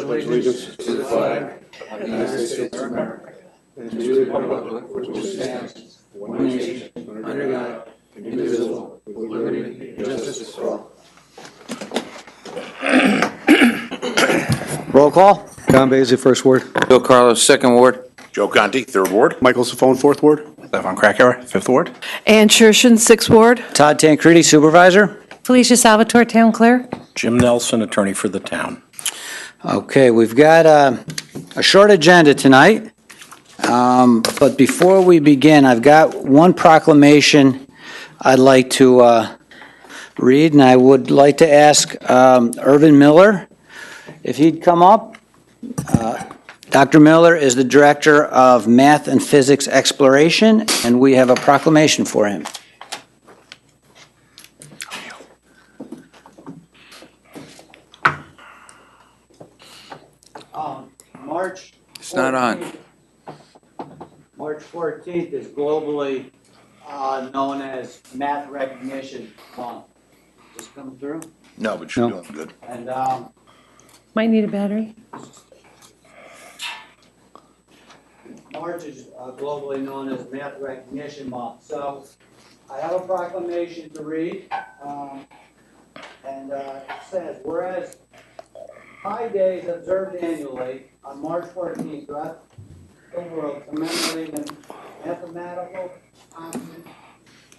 pledge allegiance to the flag of the United States of America and to the republic for which it stands, one nation, under God, indivisible, with liberty and justice for all. Roll call. Don Basie, first ward. Bill Carlos, second ward. Joe Conti, third ward. Michael Safone, fourth ward. Stefan Krakauer, Fifth Ward. Ann Shershen, Sixth Ward. Todd Tancredi, supervisor. Felicia Salvatore, Town Clerk. Jim Nelson, attorney for the town. Okay, we've got a short agenda tonight. But before we begin, I've got one proclamation I'd like to read, and I would like to ask Irvin Miller if he'd come up. Dr. Miller is the Director of Math and Physics Exploration, and we have a proclamation for him. March. It's not on. March 14th is globally known as Math Recognition Month. Just come through? No, but you're doing good. And Might need a battery. March is globally known as Math Recognition Month. So I have a proclamation to read, and it says, whereas Pi Day is observed annually on March 14th throughout the world, commemorating the mathematical constant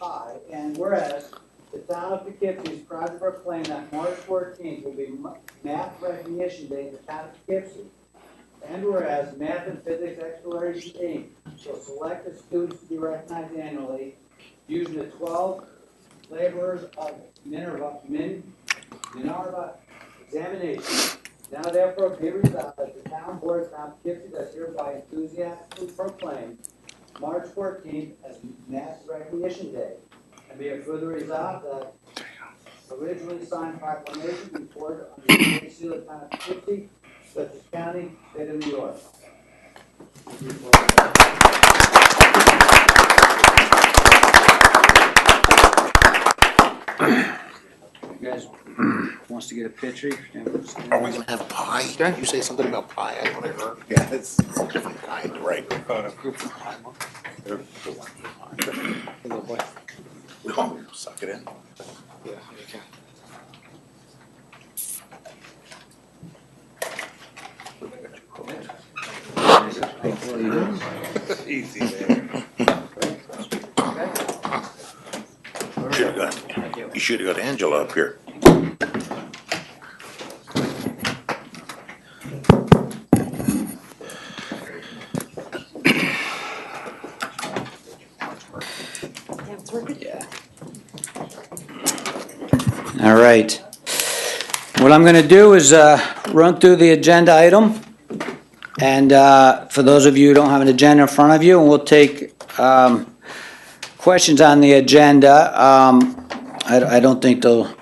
pi, and whereas the town of Poughkeepsie is proud to proclaim that March 14th will be Math Recognition Day in the town of Poughkeepsie. And whereas Math and Physics Exploration Inc. will select the students to be recognized annually using the 12 laborers of Minerva examination. Now therefore be resolved that the town board of town of Poughkeepsie does hereby enthusiastically proclaim March 14th as Math Recognition Day. And be it further resolved that originally signed proclamation be poured under the Great Seal of the town of Poughkeepsie, Dutchess County, State of New York. You guys wants to get a picture? Are we gonna have pie? Did you say something about pie? I thought I heard. Yeah, it's a different kind, right? Oh, suck it in. Easy, man. You should have got Angela up here. Yeah. All right. What I'm going to do is run through the agenda item. And for those of you who don't have an agenda in front of you, and we'll take questions on the agenda. I don't think there'll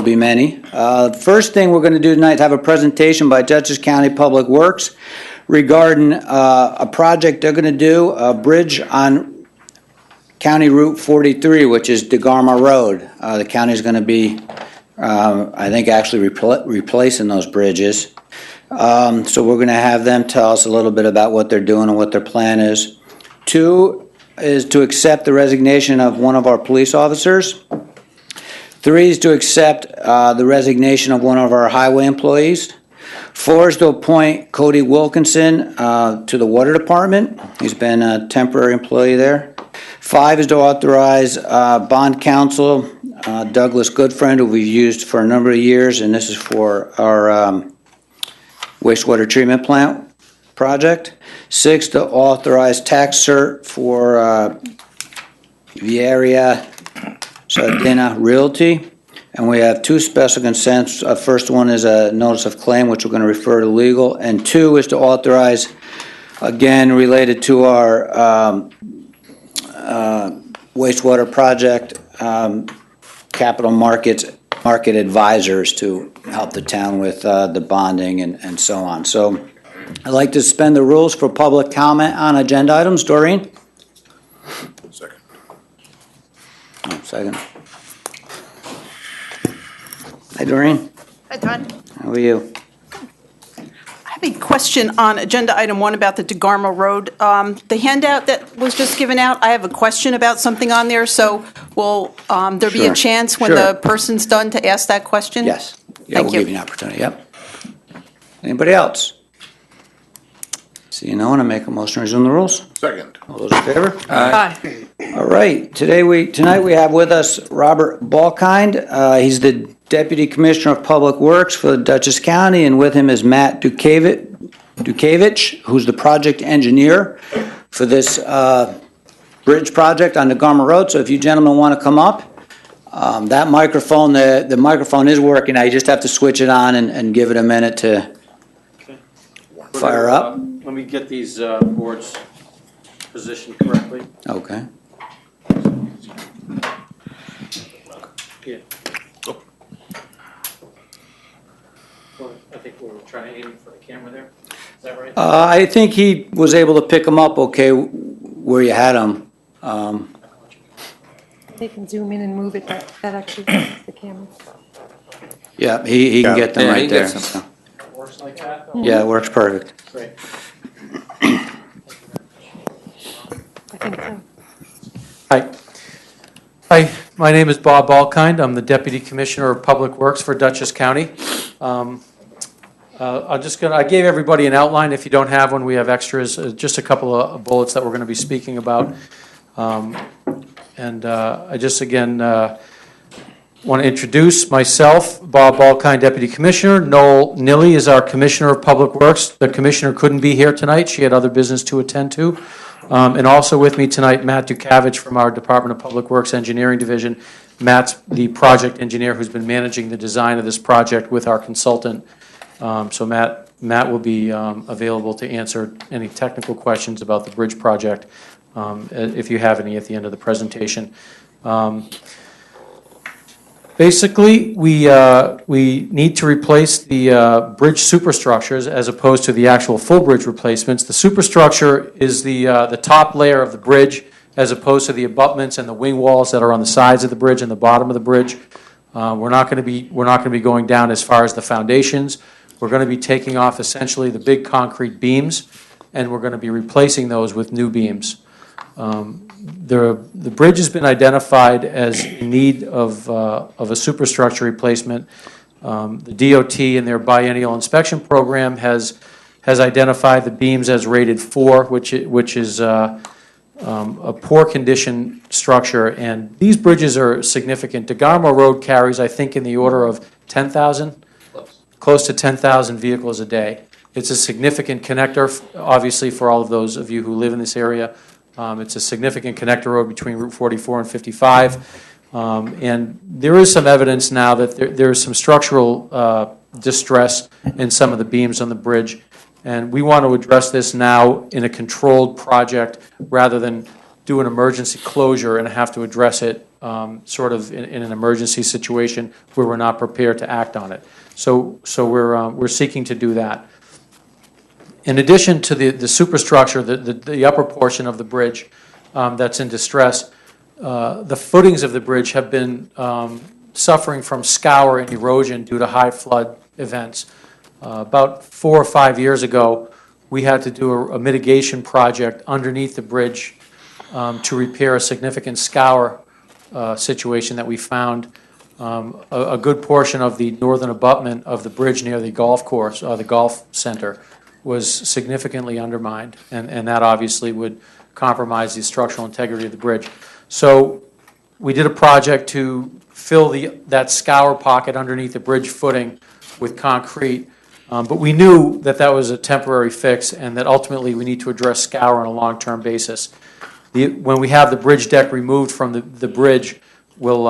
be many. First thing we're going to do tonight is have a presentation by Dutchess County Public Works regarding a project they're going to do, a bridge on County Route 43, which is DeGarma Road. The county is going to be, I think, actually replacing those bridges. So we're going to have them tell us a little bit about what they're doing and what their plan is. 2 is to accept the resignation of one of our police officers. 3 is to accept the resignation of one of our highway employees. 4 is to appoint Cody Wilkinson to the water department. He's been a temporary employee there. 5 is to authorize bond counsel Douglas Goodfriend, who we've used for a number of years, and this is for our wastewater treatment plant project. 6, to authorize tax cert for Vieria Sardina Realty. And we have 2 special consents. First one is a notice of claim, which we're going to refer to legal. And 2 is to authorize, again, related to our wastewater project, capital market advisors to help the town with the bonding and so on. So I'd like to suspend the rules for public comment on agenda items. Doreen? Second. Oh, second. Hi, Doreen. Hi, Todd. How are you? question on agenda item 1 about the DeGarmo Road. The handout that was just given out, I have a question about something on there, so will there be Sure. a chance when Sure. the person's done to ask that question? Yes. Yeah, Thank we'll you. give you an opportunity, yep. Anybody else? Seeing no one, I make a motion to resume the rules. Second. All those in favor? Aye. All right, tonight we have with us Robert Balkind. He's the Deputy Commissioner of Public Works for Dutchess County, and with him is Matt Dukevich, who's the project engineer for this bridge project on the Garma Road. So if you gentlemen want to come up, that microphone, the microphone is working. Now you just have to switch it on and give it a minute to fire up. Let me get these boards positioned correctly. Okay. Yeah. I think we're trying to aim for the camera there. Is that right? I think he was able to pick them up okay where you had them. They can zoom in and move it, that actually fits the camera. Yeah, he can get them Yeah, he right there. gets them. so. Works like that? Yeah, it works perfect. Great. I think so. Hi, my name is Bob Balkind. I'm the Deputy Commissioner of Public Works for Dutchess County. I gave everybody an outline. If you don't have one, we have extras, just a couple of bullets that we're going to be speaking about. I just, again, want to introduce myself, Bob Balkind, Deputy Commissioner. Noel Nilly is our Commissioner of Public Works. The Commissioner couldn't be here tonight. She had other business to attend to. And also with me tonight, Matt Dukevich from our Department of Public Works Engineering Division. Matt's the project engineer who's been managing the design of this project with our consultant. So Matt will be available to answer any technical questions about the bridge project, if you have any at the end of the presentation. Basically, we need to replace the bridge superstructures as opposed to the actual full bridge replacements. The superstructure is the top layer of the bridge as opposed to the abutments and the wing walls that are on the sides of the bridge and the bottom of the bridge. We're not going to be going down as far as the foundations. We're going to be taking off essentially the big concrete beams, and we're going to be replacing those with new beams. The bridge has been identified as in need of a superstructure replacement. The DOT in their biennial inspection program has identified the beams as rated 4, which is a poor condition structure. And these bridges are significant. DeGarmo Road carries, I think, in the order of 10,000, close to 10,000 vehicles a day. It's a significant connector, obviously, for all of those of you who live in this area. It's a significant connector road between Route 44 and 55. And there is some evidence now that there is some structural distress in some of the beams on the bridge. And we want to address this now in a controlled project rather than do an emergency closure and have to address it sort of in an emergency situation where we're not prepared to act on it. So we're seeking to do that. In addition to the superstructure, the upper portion of the bridge that's in distress, the footings of the bridge have been suffering from scour and erosion due to high flood events. About 4 or 5 years ago, we had to do a mitigation project underneath the bridge to repair a significant scour situation that we found. A good portion of the northern abutment of the bridge near the golf course, the golf center, was significantly undermined, and that obviously would compromise the structural integrity of the bridge. So we did a project to fill that scour pocket underneath the bridge footing with concrete, but we knew that that was a temporary fix and that ultimately we need to address scour on a long-term basis. When we have the bridge deck removed from the bridge, we'll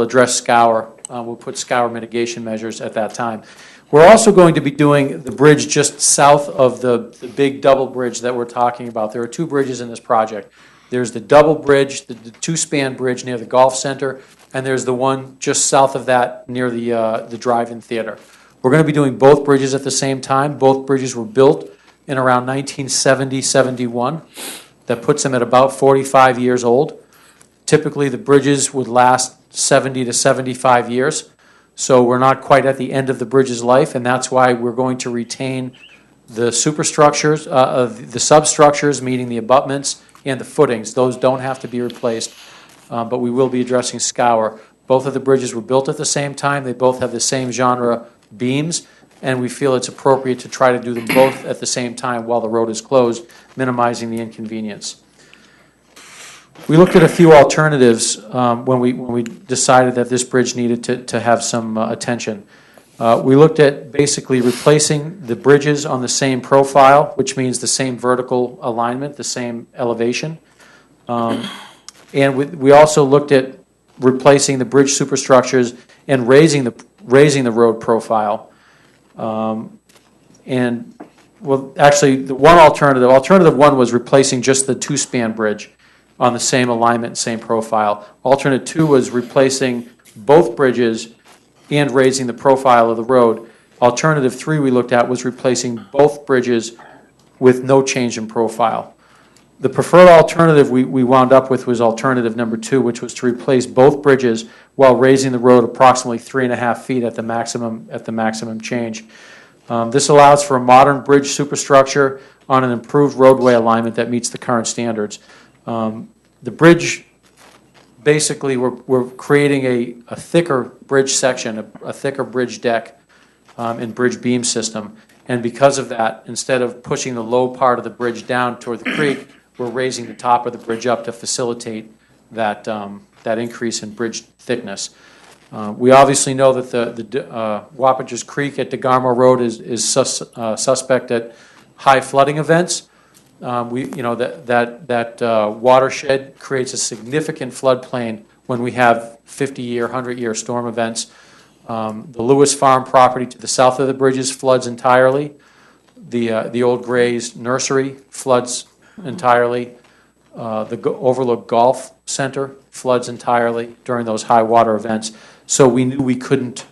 address scour. We'll put scour mitigation measures at that time. We're also going to be doing the bridge just south of the big double bridge that we're talking about. There are 2 bridges in this project. There's the double bridge, the 2-span bridge near the golf center, and there's the one just south of that near the drive-in theater. We're going to be doing both bridges at the same time. Both bridges were built in around 1970-71. That puts them at about 45 years old. Typically, the bridges would last 70 to 75 years. So we're not quite at the end of the bridge's life, and that's why we're going to retain The superstructures, the substructures, meaning the abutments and the footings, those don't have to be replaced, but we will be addressing scour. Both of the bridges were built at the same time. They both have the same genre beams, and we feel it's appropriate to try to do them both at the same time while the road is closed, minimizing the inconvenience. We looked at a few alternatives when we decided that this bridge needed to have some attention. We looked at basically replacing the bridges on the same profile, which means the same vertical alignment, the same elevation. And we also looked at replacing the bridge superstructures and raising the road profile. And, well, actually, the one alternative one was replacing just the two-span bridge on the same alignment, same profile. Alternate two was replacing both bridges and raising the profile of the road. Alternative three we looked at was replacing both bridges with no change in profile. The preferred alternative we wound up with was alternative number two, which was to replace both bridges while raising the road approximately 3.5 feet at the maximum change. This allows for a modern bridge superstructure on an improved roadway alignment that meets the current standards. The bridge, basically, we're creating a thicker bridge section, a thicker bridge deck and bridge beam system. And because of that, instead of pushing the low part of the bridge down toward the creek, we're raising the top of the bridge up to facilitate that increase in bridge thickness. We obviously know that the Wappingers Creek at DeGarmo Road is suspect at high flooding events. That watershed creates a significant floodplain when we have 50-year, 100-year storm events. The Lewis Farm property to the south of the bridges floods entirely. The old Gray's nursery floods entirely. The Overlook Golf Center floods entirely during those high water events. So we knew we couldn't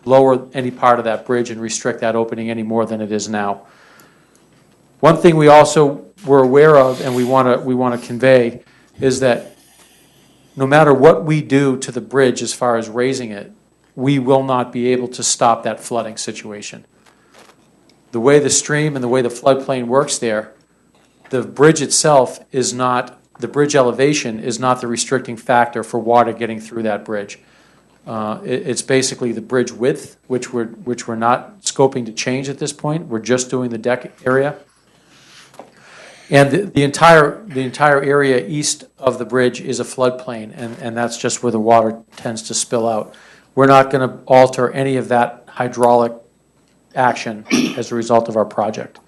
lower any part of that bridge and restrict that opening any more than it is now. One thing we also were aware of and we want to convey is that no matter what we do to the bridge as far as raising it, we will not be able to stop that flooding situation. The way the stream and the way the floodplain works there, the bridge itself is not, the bridge elevation is not the restricting factor for water getting through that bridge. It's basically the bridge width, which we're not scoping to change at this point. We're just doing the deck area. And the entire area east of the bridge is a floodplain, and that's just where the water tends to spill out. We're not going to alter any of that hydraulic action as a result of our project.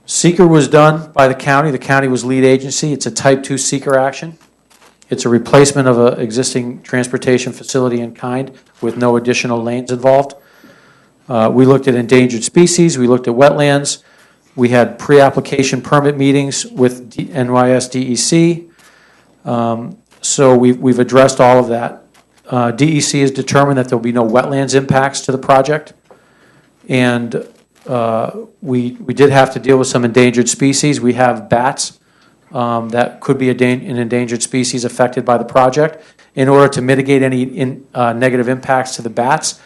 Seeker was done by the county. The county was lead agency. It's a type 2 seeker action. It's a replacement of an existing transportation facility in kind with no additional lanes involved. We looked at endangered species. We looked at wetlands. We had pre-application permit meetings with NYS DEC. So we've addressed all of that. DEC has determined that there will be no wetlands impacts to the project. And we did have to deal with some endangered species. We have bats that could be an endangered species affected by the project. In order to mitigate any negative impacts to the bats,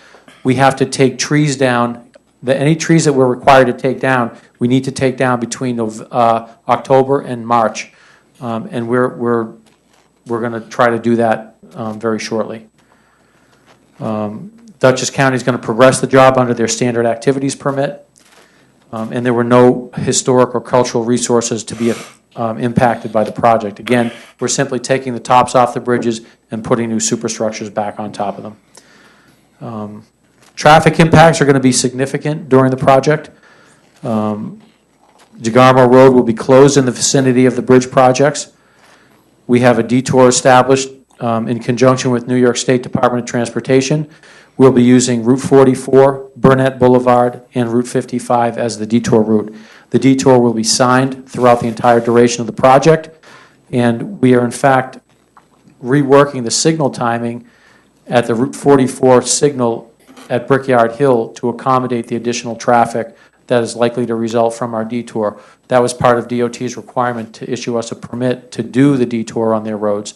we have to take trees down. Any trees that we're required to take down, we need to take down between October and March, and we're going to try to do that very shortly. Dutchess County is going to progress the job under their standard activities permit, and there were no historic or cultural resources to be impacted by the project. Again, we're simply taking the tops off the bridges and putting new superstructures back on top of them. Traffic impacts are going to be significant during the project. DeGarmo Road will be closed in the vicinity of the bridge projects. We have a detour established in conjunction with New York State Department of Transportation. We'll be using Route 44, Burnett Boulevard, and Route 55 as the detour route. The detour will be signed throughout the entire duration of the project, and we are in fact reworking the signal timing at the Route 44 signal at Brickyard Hill to accommodate the additional traffic that is likely to result from our detour. That was part of DOT's requirement to issue us a permit to do the detour on their roads,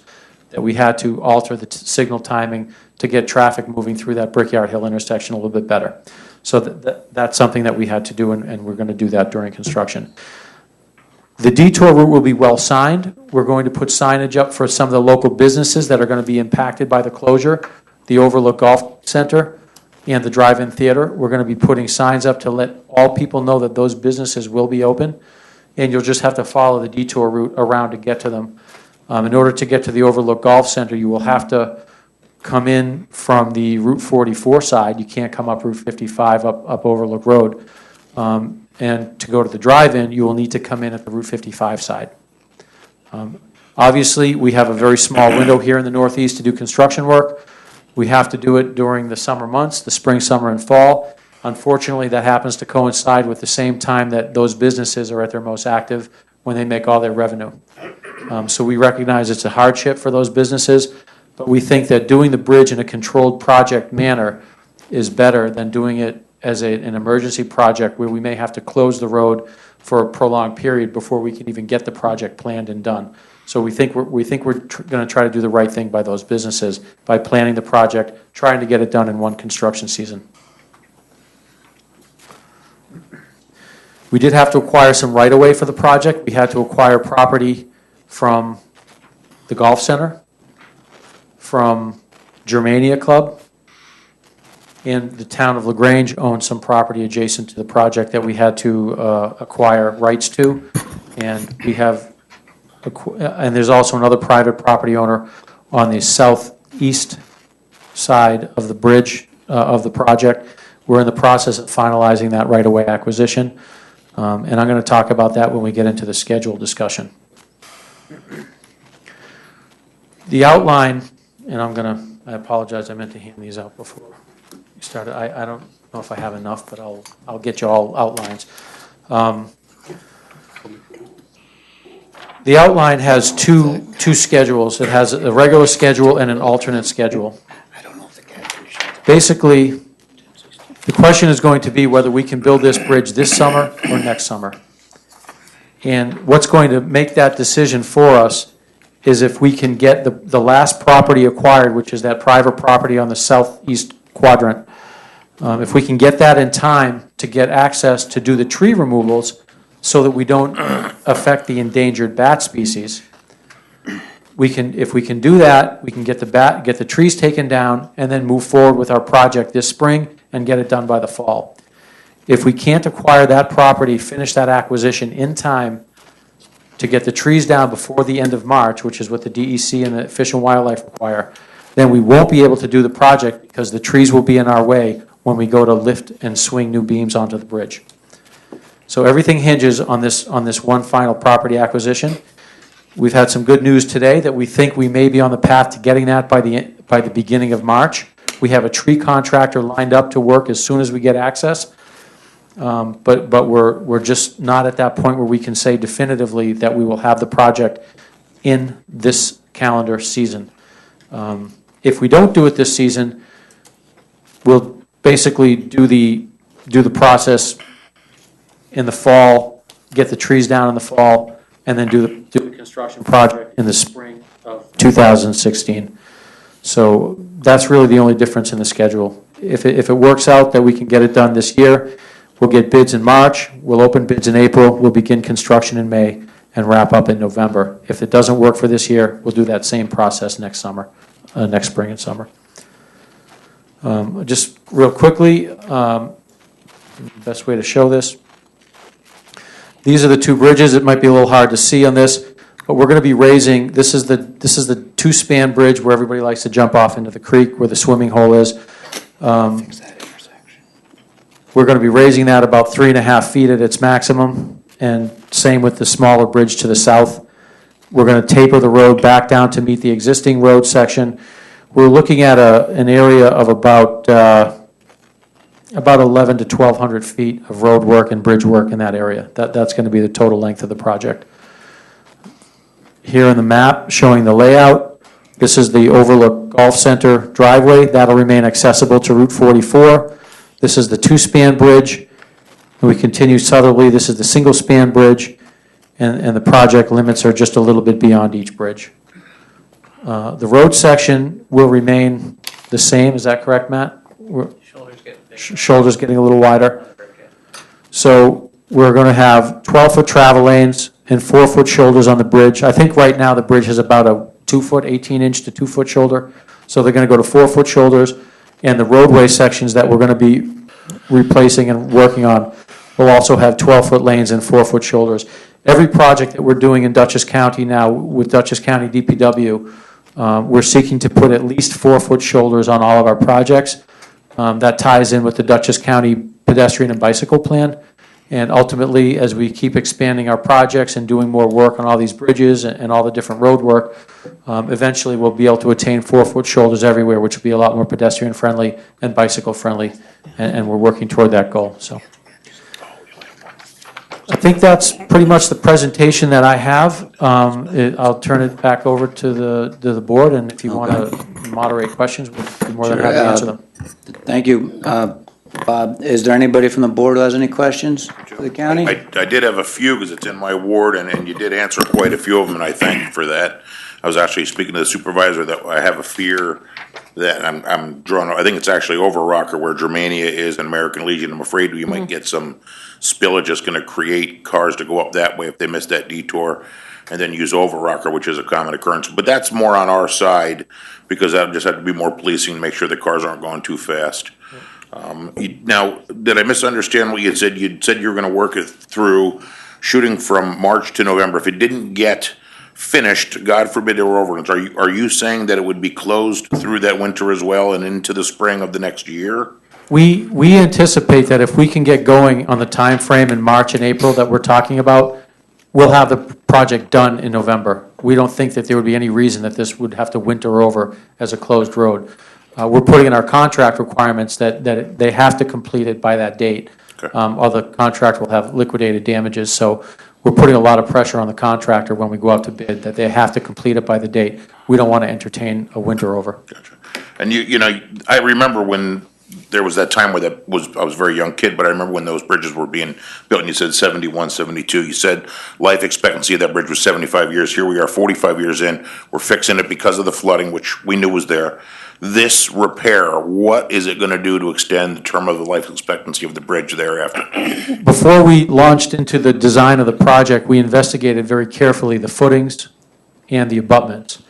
that we had to alter the signal timing to get traffic moving through that Brickyard Hill intersection a little bit better. So that's something that we had to do, and we're going to do that during construction. The detour route will be well signed. We're going to put signage up for some of the local businesses that are going to be impacted by the closure, the Overlook Golf Center and the drive-in theater. We're going to be putting signs up to let all people know that those businesses will be open, and you'll just have to follow the detour route around to get to them. In order to get to the Overlook Golf Center, you will have to come in from the Route 44 side. You can't come up Route 55 up Overlook Road. And to go to the drive-in, you will need to come in at the Route 55 side. Obviously, we have a very small window here in the Northeast to do construction work. We have to do it during the summer months, the spring, summer, and fall. Unfortunately, that happens to coincide with the same time that those businesses are at their most active when they make all their revenue. So we recognize it's a hardship for those businesses, but we think that doing the bridge in a controlled project manner is better than doing it as an emergency project where we may have to close the road for a prolonged period before we can even get the project planned and done. So we think we're going to try to do the right thing by those businesses by planning the project, trying to get it done in one construction season. We did have to acquire some right-of-way for the project. We had to acquire property from the golf center, from Germania Club, and the town of LaGrange owns some property adjacent to the project that we had to acquire rights to. And we have, and there's also another private property owner on the southeast side of the bridge of the project. We're in the process of finalizing that right-of-way acquisition. And I'm going to talk about that when we get into the schedule discussion. The outline, and I apologize, I meant to hand these out before we started. I don't know if I have enough, but I'll get you all outlines. The outline has two schedules. It has a regular schedule and an alternate schedule. Basically, the question is going to be whether we can build this bridge this summer or next summer. And what's going to make that decision for us is if we can get the last property acquired, which is that private property on the southeast quadrant. If we can get that in time to get access to do the tree removals so that we don't affect the endangered bat species, if we can do that, we can get the trees taken down and then move forward with our project this spring and get it done by the fall. If we can't acquire that property, finish that acquisition in time to get the trees down before the end of March, which is what the DEC and the Fish and Wildlife require, then we won't be able to do the project because the trees will be in our way when we go to lift and swing new beams onto the bridge. So everything hinges on this one final property acquisition. We've had some good news today that we think we may be on the path to getting that by the beginning of March. We have a tree contractor lined up to work as soon as we get access. But we're just not at that point where we can say definitively that we will have the project in this calendar season. If we don't do it this season, we'll basically do the process in the fall, get the trees down in the fall, and then do the construction project in the spring of 2016. So that's really the only difference in the schedule. If it works out that we can get it done this year, we'll get bids in March, we'll open bids in April, we'll begin construction in May, and wrap up in November. If it doesn't work for this year, we'll do that same process next summer, next spring and summer. Just real quickly, best way to show this. These are the two bridges. It might be a little hard to see on this, but we're going to be raising, this is the two-span bridge where everybody likes to jump off into the creek where the swimming hole is. We're going to be raising that about 3.5 feet at its maximum, and same with the smaller bridge to the south. We're going to taper the road back down to meet the existing road section. We're looking at an area of about 1,100 to 1,200 feet of road work and bridge work in that area. That's going to be the total length of the project. Here in the map showing the layout, this is the Overlook Golf Center driveway. That'll remain accessible to Route 44. This is the two-span bridge. And we continue southerly. This is the single-span bridge. And the project limits are just a little bit beyond each bridge. The road section will remain the same. Is that correct, Matt? shoulders getting a little wider. So we're going to have 12-foot travel lanes and 4-foot shoulders on the bridge. I think right now the bridge has about a 2-foot, 18-inch to 2-foot shoulder. So they're going to go to 4-foot shoulders, and the roadway sections that we're going to be replacing and working on will also have 12-foot lanes and 4-foot shoulders. Every project that we're doing in Dutchess County now with Dutchess County DPW, we're seeking to put at least 4-foot shoulders on all of our projects. That ties in with the Dutchess County pedestrian and bicycle plan. And ultimately, as we keep expanding our projects and doing more work on all these bridges and all the different road work, eventually we'll be able to attain 4-foot shoulders everywhere, which will be a lot more pedestrian friendly and bicycle friendly. And we're working toward that goal. So I think that's pretty much the presentation that I have. I'll turn it back over to the board, and if you want to moderate questions, we'll be more than happy to answer them. Thank you. Bob, is there anybody from the board who has any questions for the county? I did have a few because it's in my ward, and you did answer quite a few of them, and I thank you for that. I was actually speaking to the supervisor that I have a fear that I'm drawn, I think it's actually over Rocker where Germania is and American Legion. I'm afraid we might get some spillage that's going to create cars to go up that way if they miss that detour and then use over Rocker, which is a common occurrence. But that's more on our side because that just had to be more policing to make sure the cars aren't going too fast. Now, did I misunderstand what you said? You said you were going to work it through shooting from March to November. If it didn't get finished, God forbid there were overruns, are you saying that it would be closed through that winter as well and into the spring of the next year? We anticipate that if we can get going on the time frame in March and April that we're talking about, we'll have the project done in November. We don't think that there would be any reason that this would have to winter over as a closed road. We're putting in our contract requirements that they have to complete it by that date. Okay. Or the contract will have liquidated damages. So we're putting a lot of pressure on the contractor when we go out to bid that they have to complete it by the date. We don't want to entertain a winter over. Gotcha. And you know, I remember when there was that time where I was a very young kid, but I remember when those bridges were being built and you said 71, 72, you said life expectancy of that bridge was 75 years. Here we are 45 years in. We're fixing it because of the flooding, which we knew was there. This repair, what is it going to do to extend the term of the life expectancy of the bridge thereafter? Before we launched into the design of the project, we investigated very carefully the footings and the abutments.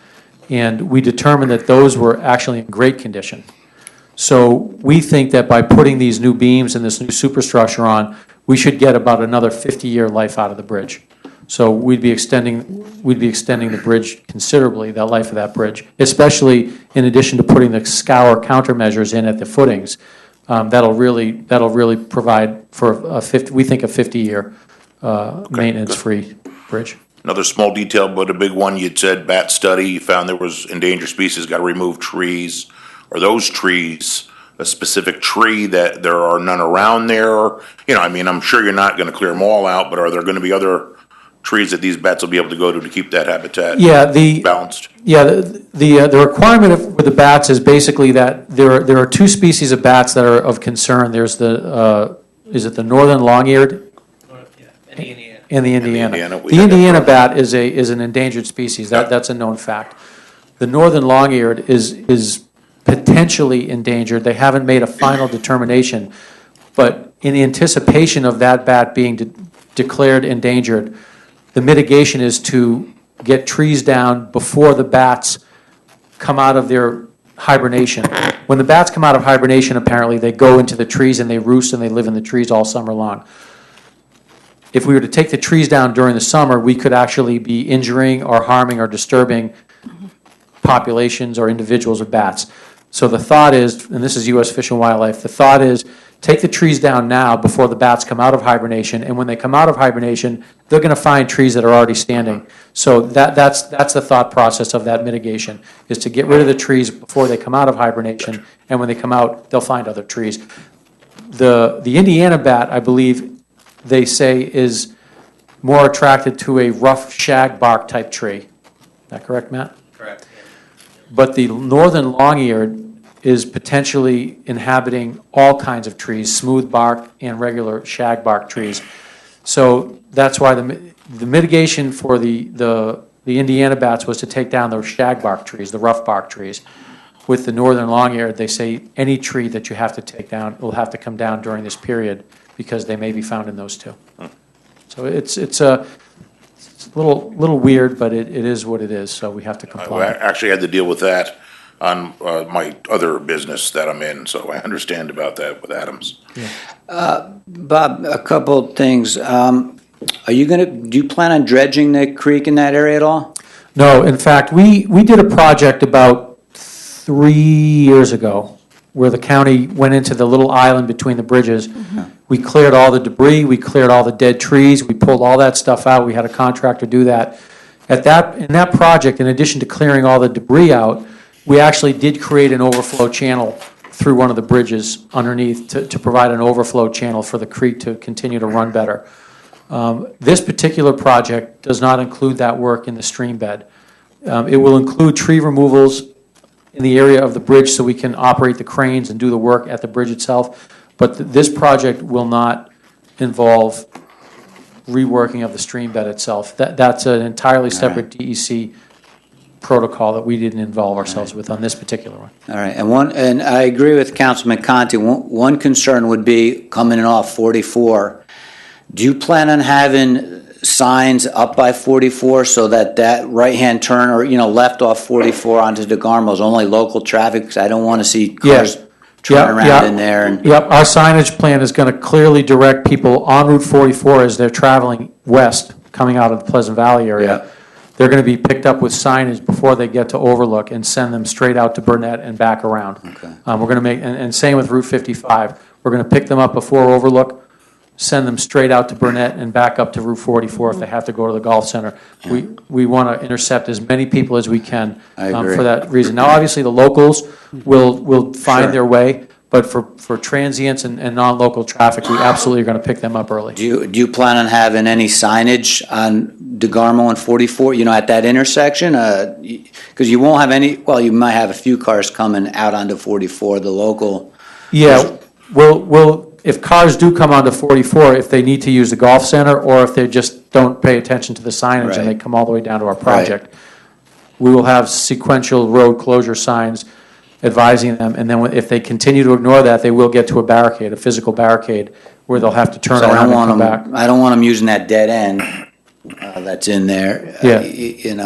And we determined that those were actually in great condition. So we think that by putting these new beams and this new superstructure on, we should get about another 50-year life out of the bridge. So we'd be extending the bridge considerably, the life of that bridge, especially in addition to putting the scour countermeasures in at the footings. That'll really provide for we think a 50-year maintenance-free bridge. Another small detail, but a big one. You'd said bat study. You found there was endangered species. Got to remove trees. Are those trees a specific tree that there are none around there? You know, I mean, I'm sure you're not going to clear them all out, but are there going to be other trees that these bats will be able to go to keep that habitat balanced? Yeah, the requirement with the bats is basically that there are two species of bats that are of concern. There's is it the northern long-eared? And the Indiana. The Indiana bat is an endangered species. That's a known fact. The northern long-eared is potentially endangered. They haven't made a final determination, but in anticipation of that bat being declared endangered, the mitigation is to get trees down before the bats come out of their hibernation. When the bats come out of hibernation, apparently, they go into the trees and they roost and they live in the trees all summer long. If we were to take the trees down during the summer, we could actually be injuring or harming or disturbing populations or individuals of bats. So the thought is, and this is U.S. Fish and Wildlife, the thought is take the trees down now before the bats come out of hibernation, and when they come out of hibernation, they're going to find trees that are already standing. So that's the thought process of that mitigation, is to get rid of the trees before they come out of hibernation, and when they come out, they'll find other trees. The Indiana bat, I believe they say, is more attracted to a rough shagbark type tree. Is that correct, Matt? Correct. But the northern long-eared is potentially inhabiting all kinds of trees, smooth bark and regular shagbark trees. So that's why the mitigation for the Indiana bats was to take down those shagbark trees, the rough bark trees. with the northern long-eared, they say any tree that you have to take down will have to come down during this period because they may be found in those two. So it's a little weird, but it is what it is, so we have to I comply. actually had to deal with that on my other business that I'm in, so I understand about that with Adams. Bob, a couple things. Do you plan on dredging the creek in that area at all? No, in fact, we did a project about 3 years ago where the county went into the little island between the bridges. We cleared all the debris, we cleared all the dead trees, we pulled all that stuff out, we had a contractor do that. In that project, in addition to clearing all the debris out, we actually did create an overflow channel through one of the bridges underneath to provide an overflow channel for the creek to continue to run better. This particular project does not include that work in the stream bed. It will include tree removals in the area of the bridge so we can operate the cranes and do the work at the bridge itself. But this project will not involve reworking of the stream bed itself. That's an entirely separate DEC protocol that we didn't involve ourselves with on this particular one. All right, and I agree with Councilman Conti. One concern would be coming in off 44. Do you plan on having signs up by 44 so that right-hand turn or, left off 44 onto DeGarmo is only local traffic? Because I don't want to see cars turn around in there. Yep, our signage plan is going to clearly direct people on Route 44 as they're traveling west, coming out of the Pleasant Valley area. They're going to be picked up with signage before they get to Overlook and send them straight out to Burnett and back around. Okay. We're going to make, and same with Route 55. We're going to pick them up before Overlook, send them straight out to Burnett and back up to Route 44 if they have to go to the golf center. We want to intercept as many people as we can for that reason. Now, obviously, the locals will find their way, but for transients and non-local traffic, we absolutely are going to pick them up early. Do you plan on having any signage on DeGarmo and 44, at that intersection? Because you won't have any, well, you might have a few cars coming out onto 44, the local. Yeah, if cars do come onto 44, if they need to use the golf center or if they just don't pay attention to the signage and they come all the way down to our project, we will have sequential road closure signs advising them, and then if they continue to ignore that, they will get to a physical barricade, where they'll have to turn around and come back. I don't want them using that dead end that's in there.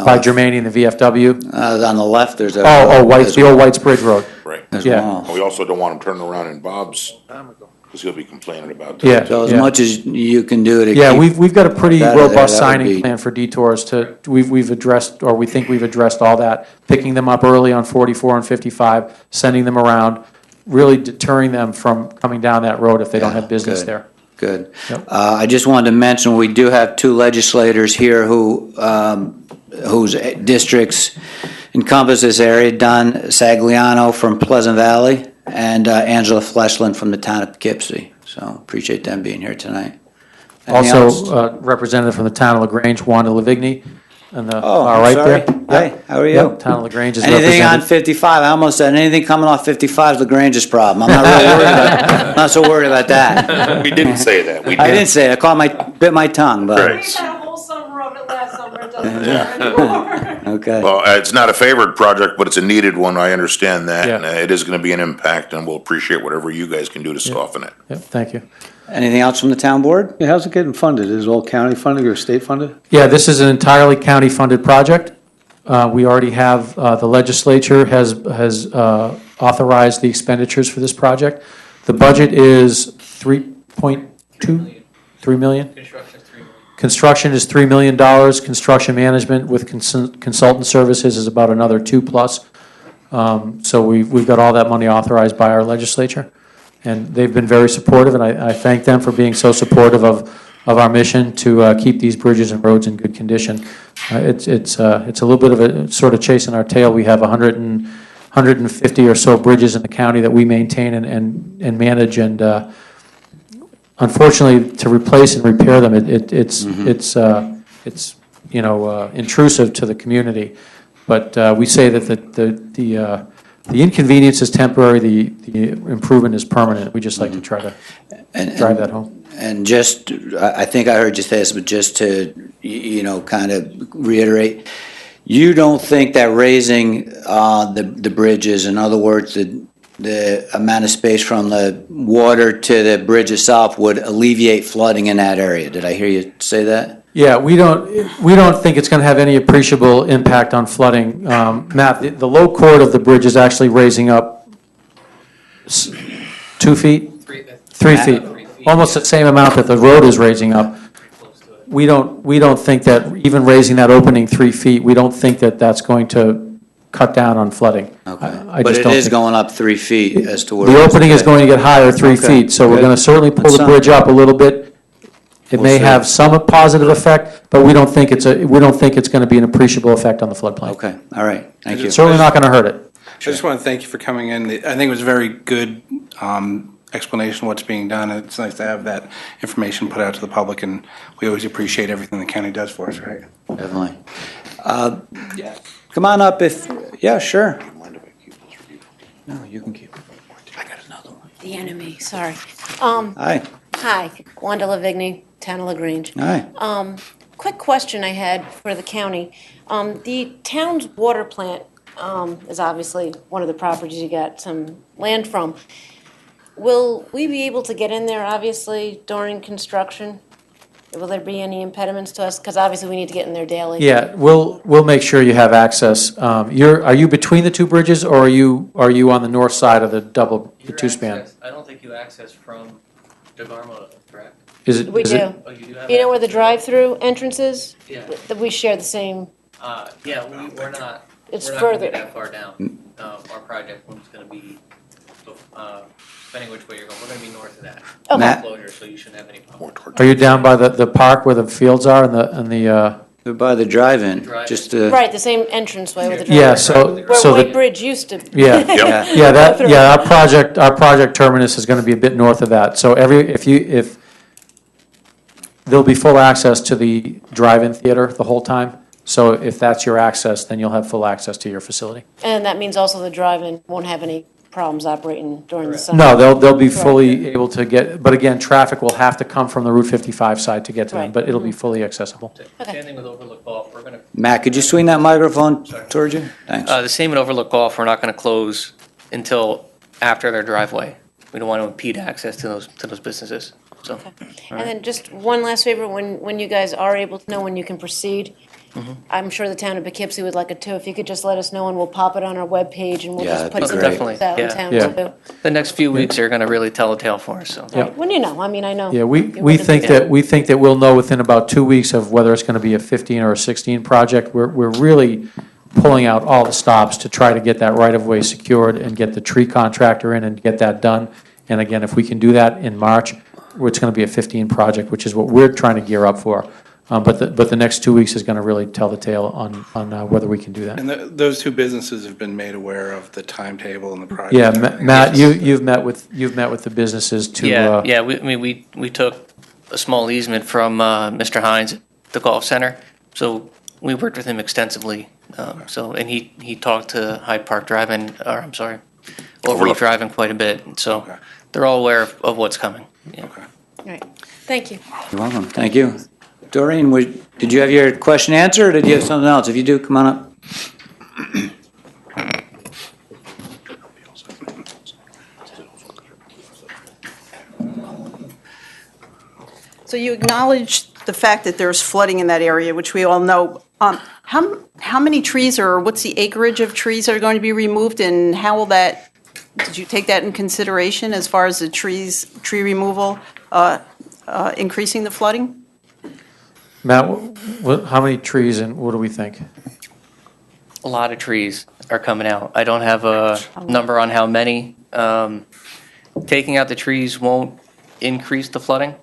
By Germany and the VFW. On the left, there's a. The old White's Bridge Road. Right. Yeah. We also don't want them turning around in Bob's, because he'll be complaining about that. So as much as you can do to keep we've got a pretty that there, robust that would signing be- plan for detours we've addressed, or we think we've addressed all that, picking them up early on 44 and 55, sending them around, really deterring them from coming down that road if they don't have business good. there. Good. Yep. I just wanted to mention, we do have two legislators here whose districts encompass this area, Don Sagliano from Pleasant Valley and Angela Fleshland from the town of Poughkeepsie. So appreciate them being here tonight. Anything else? Also, representative from the town of LaGrange, Wanda Lavigny, on the Oh, far right sorry. there. Hi, how are you? Yep, town of LaGrange is Anything on represented. 55? I almost said anything coming off 55 is LaGrange's problem. I'm not really worried about. Not so worried about that. We didn't say that. We I didn't say it. I bit my tongue, but Right. had a whole summer of it last summer, it doesn't matter anymore. okay. Well, it's not a favored project, but it's a needed one, I understand that. Yeah. And it is going to be an impact, and we'll appreciate whatever you guys can do to soften it. Yep, thank you. Anything else from the town board? Yeah, how's it getting funded? Is it all county funded or state funded? Yeah, this is an entirely county-funded project. We already have, the legislature has authorized the expenditures for this project. The budget is 3.2, 3 million? Construction, 3 million. Construction is $3 million. Construction management with consultant services is about another 2+. So we've got all that money authorized by our legislature. And they've been very supportive, and I thank them for being so supportive of our mission to keep these bridges and roads in good condition. It's a little bit of a sort of chasing our tail. We have 150 or so bridges in the county that we maintain and manage, and unfortunately, to replace and repair them, it's intrusive to the community. But we say that the inconvenience is temporary, the improvement is permanent. We just like to try to drive that home. And I think I heard you say this, but just to, kind of reiterate, you don't think that raising the bridges, in other words, the amount of space from the water to the bridge itself would alleviate flooding in that area? Did I hear you say that? Yeah, we don't think it's going to have any appreciable impact on flooding. Matt, the low chord of the bridge is actually raising up 2 feet? 3 feet. Almost the same amount that the road is raising up. We don't think that even raising that opening 3 feet, we don't think that that's going to cut down on flooding. Okay. I But just it don't is think- going up 3 feet as to where. The it opening is today. going to get higher 3 Okay, feet, so we're good. going to certainly pull That's the bridge up a little bit. It We'll may see. have some positive effect, but we don't think it's going to be an appreciable effect on the floodplain. Okay, all right, thank you. It's certainly not going to hurt it. I just want to thank you for coming in. I think it was a very good explanation of what's being done. It's nice to have that information put out to the public, and we always appreciate everything the county does for us, right? Definitely. Come on up if, yeah, sure. No, you can keep it. I got another one. The enemy, sorry. Hi, Hi, Wanda Lavigny, Town of LaGrange. hi. Quick question I had for the county. The town's water plant is obviously one of the properties you got some land from. Will we be able to get in there, obviously, during construction? Will there be any impediments to us? Because obviously we need to get in there daily. Yeah, we'll make sure you have access. Are you between the two bridges, or are you on the north side of the two-span? I don't think you access from DeGarmo, correct? Is it? We is do. it- Oh, you do have. You know where the drive-through entrance is? Yeah. That we share the same, Yeah, we're not. It's We're not gonna further. be that far down. Our project one's gonna be, depending which way you're going, we're gonna be north of that. Okay. Matt? Closure, so you shouldn't have any problem. Are you down by the park where the fields are and the? We're by the drive-in, Drive-in. just right, the same entranceway with the drive. Yeah, so Where White the, Bridge used to. yeah. yeah. Yeah, our project terminus is going to be a bit north of that. So if there'll be full access to the drive-in theater the whole time. So if that's your access, then you'll have full access to your facility. And that means also the drive-in won't have any problems operating during the summer? No, they'll be Correct. fully able to get, but again, traffic will have to come from the Route 55 side to get to them, Right. but it'll be fully accessible. Okay. Same thing with Overlook Golf, we're gonna. Matt, could you swing that microphone towards you? Thanks. The same at Overlook Golf, we're not gonna close until after their driveway. We don't want to impede access to those businesses, so. And then just one last favor, when you guys are able to know when you can proceed, I'm sure the town of Poughkeepsie would like it too. If you could just let us know and we'll pop it on our webpage and we'll Yeah, just that'd put be some great. pictures out in Yeah. town Yeah. too. The next few weeks are gonna really tell a tale for us, so. Yeah. When you know, I mean, I know. Yeah, we you're working think together. we think that we'll know within about 2 weeks of whether it's going to be a 15 or a 16 project. We're really pulling out all the stops to try to get that right-of-way secured and get the tree contractor in and get that done. And again, if we can do that in March, it's going to be a 15 project, which is what we're trying to gear up for. But the next 2 weeks is going to really tell the tale on whether we can do that. And those two businesses have been made aware of the timetable and the project. Yeah, and everything. Matt, you've met with the businesses to. Yeah, we took a small easement from Mr. Hines at the golf center, so we worked with him extensively. And he talked to Hyde Park Drive-In, or I'm sorry, Overlook Drive-In quite a bit, and so Okay. they're all aware of what's coming. Yeah. Okay. Right. Thank you. You're welcome, thank you. Doreen, did you have your question answered, or did you have something else? If you do, come on up. So you acknowledge the fact that there's flooding in that area, which we all know. How many trees, or what's the acreage of trees that are going to be removed, and how will that, did you take that in consideration as far as the tree removal increasing the flooding? Matt, how many trees and what do we think? A lot of trees are coming out. I don't have a number on how many. Taking out the trees won't increase the flooding.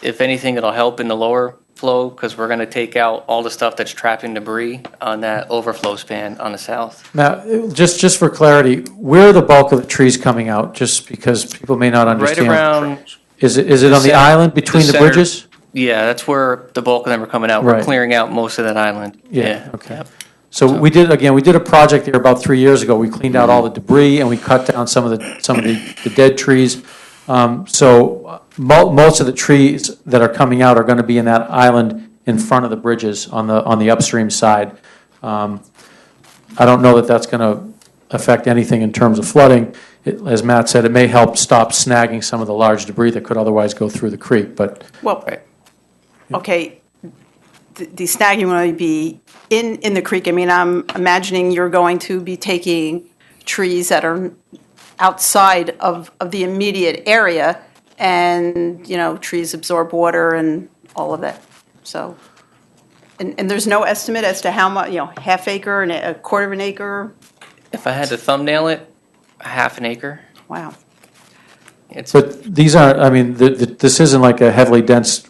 If anything, it'll help in the lower flow, because we're going to take out all the stuff that's trapping debris on that overflow span on the south. Matt, just for clarity, where are the bulk of the trees coming out? Just because people may not Right understand. around, Is it on the center- island between the center- bridges? Yeah, that's where the bulk of them are coming out. We're Right. clearing out most of that island. Yeah, okay. Yep. So we did a project there about 3 years ago. We cleaned out all the debris and we cut down some of the dead trees. So most of the trees that are coming out are going to be in that island in front of the bridges on the upstream side. I don't know that that's going to affect anything in terms of flooding. As Matt said, it may help stop snagging some of the large debris that could otherwise go through the creek, but Well, Right. okay, the snagging will be in the creek. I mean, I'm imagining you're going to be taking trees that are outside of the immediate area, and, you know, trees absorb water and all of that. So, and there's no estimate as to how much, you know, half acre and a quarter of an acre? If I had to thumbnail it, half an acre. Wow. It's, But these aren't, I mean, this isn't like a heavily dense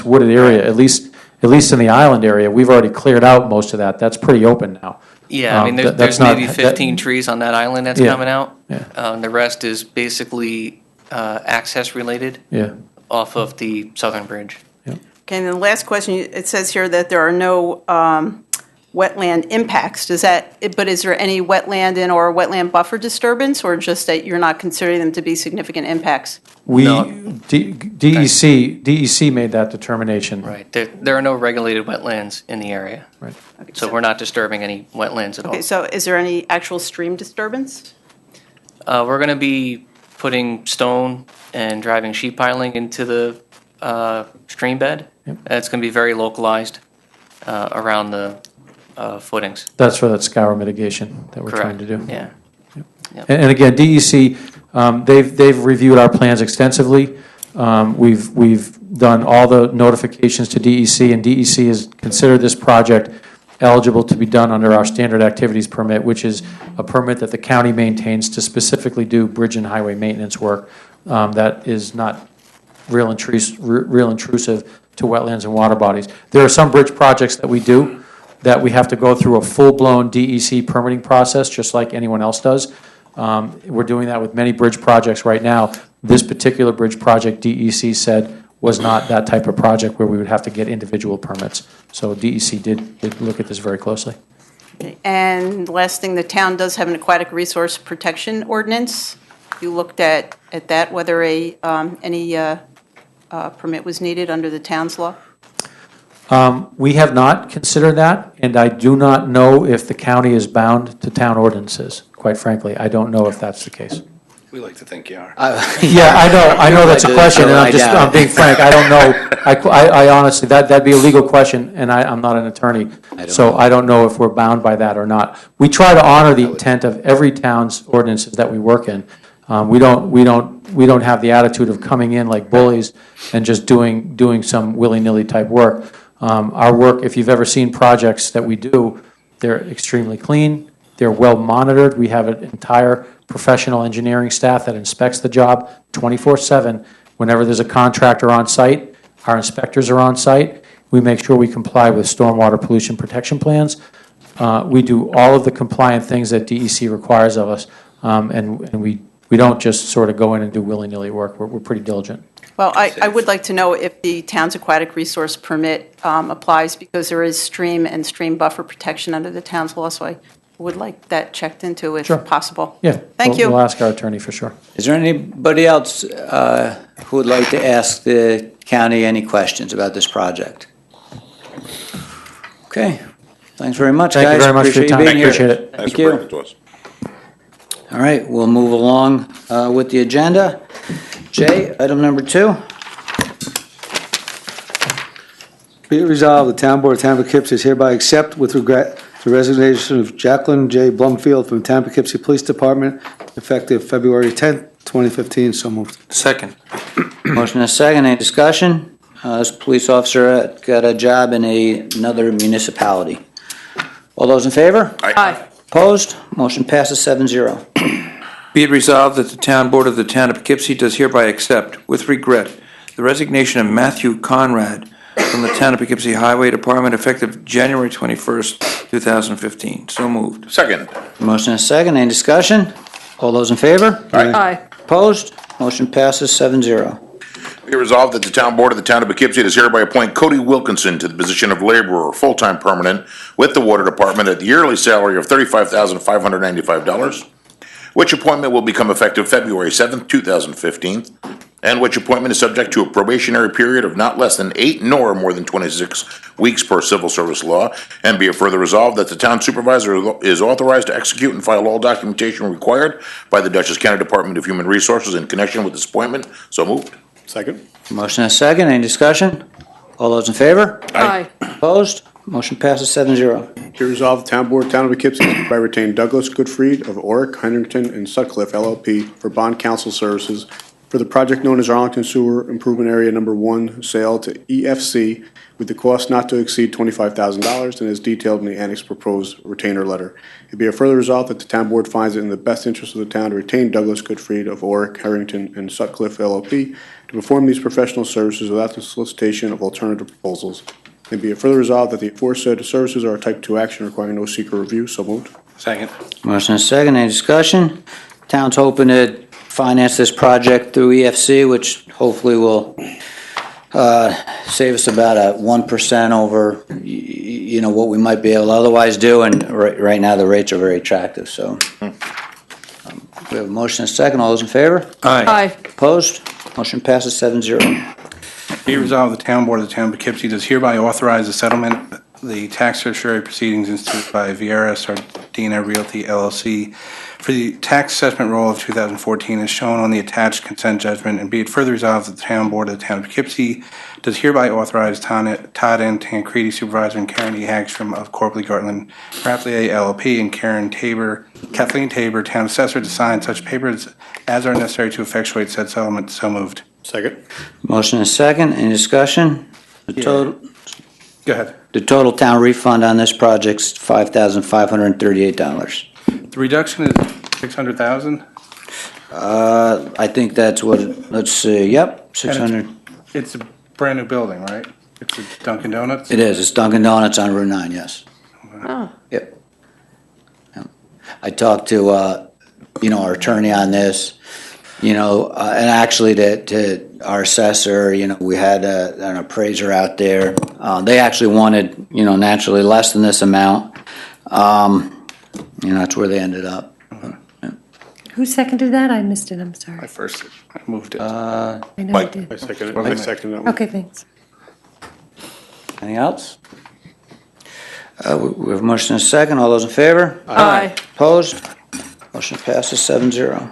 wooded area, at least in the island area. We've already cleared out most of that. That's pretty open now. yeah, I mean, That- there's that's not- maybe 15 trees on that island that's Yeah. coming out. Yeah. The rest is basically access related Yeah. off of the southern bridge. Okay, and the last question, it says here that there are no wetland impacts. But is there any wetland or wetland buffer disturbance, or just that you're not considering them to be significant impacts? No. DEC made that determination. Right. There are no regulated wetlands in the area. Right. So we're not disturbing any wetlands at all. Okay, so is there any actual stream disturbance? We're going to be putting stone and driving sheet piling into the stream bed. It's going to be very localized around the footings. That's for that scour mitigation that we're trying to do. Yeah. And again, DEC, they've reviewed our plans extensively. We've done all the notifications to DEC, and DEC has considered this project eligible to be done under our standard activities permit, which is a permit that the county maintains to specifically do bridge and highway maintenance work that is not real intrusive to wetlands and water bodies. There are some bridge projects that we do that we have to go through a full-blown DEC permitting process, just like anyone else does. We're doing that with many bridge projects right now. This particular bridge project, DEC said, was not that type of project where we would have to get individual permits. So DEC did look at this very closely. Okay, and last thing, the town does have an aquatic resource protection ordinance. You looked at that, whether any permit was needed under the town's law? We have not considered that, and I do not know if the county is bound to town ordinances, quite frankly. I don't know if that's the case. We like to think you are. Yeah, I know that's a question, and I'm being frank, I don't know. I honestly, that'd be a legal question, and I'm not an attorney, so I don't know if we're bound by that or not. We try to honor the intent of every town's ordinances that we work in. We don't have the attitude of coming in like bullies and just doing some willy-nilly type work. Our work, if you've ever seen projects that we do, they're extremely clean, they're well monitored. We have an entire professional engineering staff that inspects the job 24/7. Whenever there's a contractor on site, our inspectors are on site. We make sure we comply with stormwater pollution protection plans. We do all of the compliant things that DEC requires of us, and we don't just sort of go in and do willy-nilly work. We're pretty diligent. Well, I would like to know if the town's aquatic resource permit applies, because there is stream and stream buffer protection under the town's law, so I would like that checked into if Sure. possible. Yeah. Thank you. We'll ask our attorney for sure. Is there anybody else who would like to ask the county any questions about this project? Okay, thanks very much, guys. Thank you very much for your time. Appreciate you being Appreciate here. it. Thanks Thank for bringing it you. to us. All right, we'll move along with the agenda. Jay, item number 2. Be it resolved, the Town Board of Town of Poughkeepsie is hereby accept with regret the resignation of Jacqueline J. Blumfield from the Town of Poughkeepsie Police Department effective February 10th, 2015. So moved. Second. Motion and a second, any discussion? This police officer got a job in another municipality. All those in favor? Aye. Opposed? Motion passes 7-0. Be it resolved that the Town Board of the Town of Poughkeepsie does hereby accept, with regret, the resignation of Matthew Conrad from the Town of Poughkeepsie Highway Department effective January 21st, 2015. So moved. Second. Motion and a second, any discussion? All those in favor? Aye. Opposed? Motion passes 7-0. Be it resolved that the Town Board of the Town of Poughkeepsie does hereby appoint Cody Wilkinson to the position of laborer, full-time permanent, with the Water Department at the yearly salary of $35,595, which appointment will become effective February 7th, 2015, and which appointment is subject to a probationary period of not less than 8 nor more than 26 weeks per civil service law, and be it further resolved that the town supervisor is authorized to execute and file all documentation required by the Dutchess County Department of Human Resources in connection with this appointment. So moved. Second. Motion and a second, any discussion? All those in favor? Aye. Opposed? Motion passes 7-0. Be resolved, the Town Board, Town of Poughkeepsie, hereby retain Douglas Goodfried of Oric, Huntington, and Sutcliffe LLP for bond counsel services for the project known as Arlington Sewer Improvement Area Number 1 sale to EFC with the cost not to exceed $25,000 and is detailed in the annex proposed retainer letter. It be a further resolved that the Town Board finds it in the best interest of the town to retain Douglas Goodfried of Oric, Harrington, and Sutcliffe LLP to perform these professional services without the solicitation of alternative proposals. And be it further resolved that the aforesaid services are a type 2 action requiring no secret review. So moved. Second. Motion and a second, any discussion? Town's hoping to finance this project through EFC, which hopefully will save us about a 1% over, what we might be able to otherwise do, and right now the rates are very attractive, so. We have a motion and a second, all those in favor? Aye. Opposed? Motion passes 7-0. Be resolved, the Town Board of the Town of Poughkeepsie does hereby authorize the settlement of the tax certiorari proceedings instituted by Vieira Sardina Realty LLC for the tax assessment roll of 2014 as shown on the attached consent judgment, and be it further resolved that the Town Board of the Town of Poughkeepsie does hereby authorize Todd N. Tancredi, Supervisor, and Karen E. Hagstrom of Copley Gartland Rapley LLP, and Kathleen Tabor, Town Assessor, to sign such papers as are necessary to effectuate said settlement. So moved. Second. Motion and a second, any discussion? Go ahead. The total town refund on this project's $5,538. The reduction is 600,000. I think that's what, let's see, yep, 600. It's a brand new building, right? It's a Dunkin' Donuts. It is, it's Dunkin' Donuts on Route 9, yes. Oh. Yep. Yep. I talked to, our attorney on this, and actually to our assessor, we had an appraiser out there. They actually wanted, naturally less than this amount. That's where they ended up. Who seconded that? I missed it, I'm sorry. I moved it. I know you Mike. did. I second it. I second that one. Okay, thanks. Anything else? We have a motion and a second. All those in favor? Aye. Opposed? Motion passes 7-0.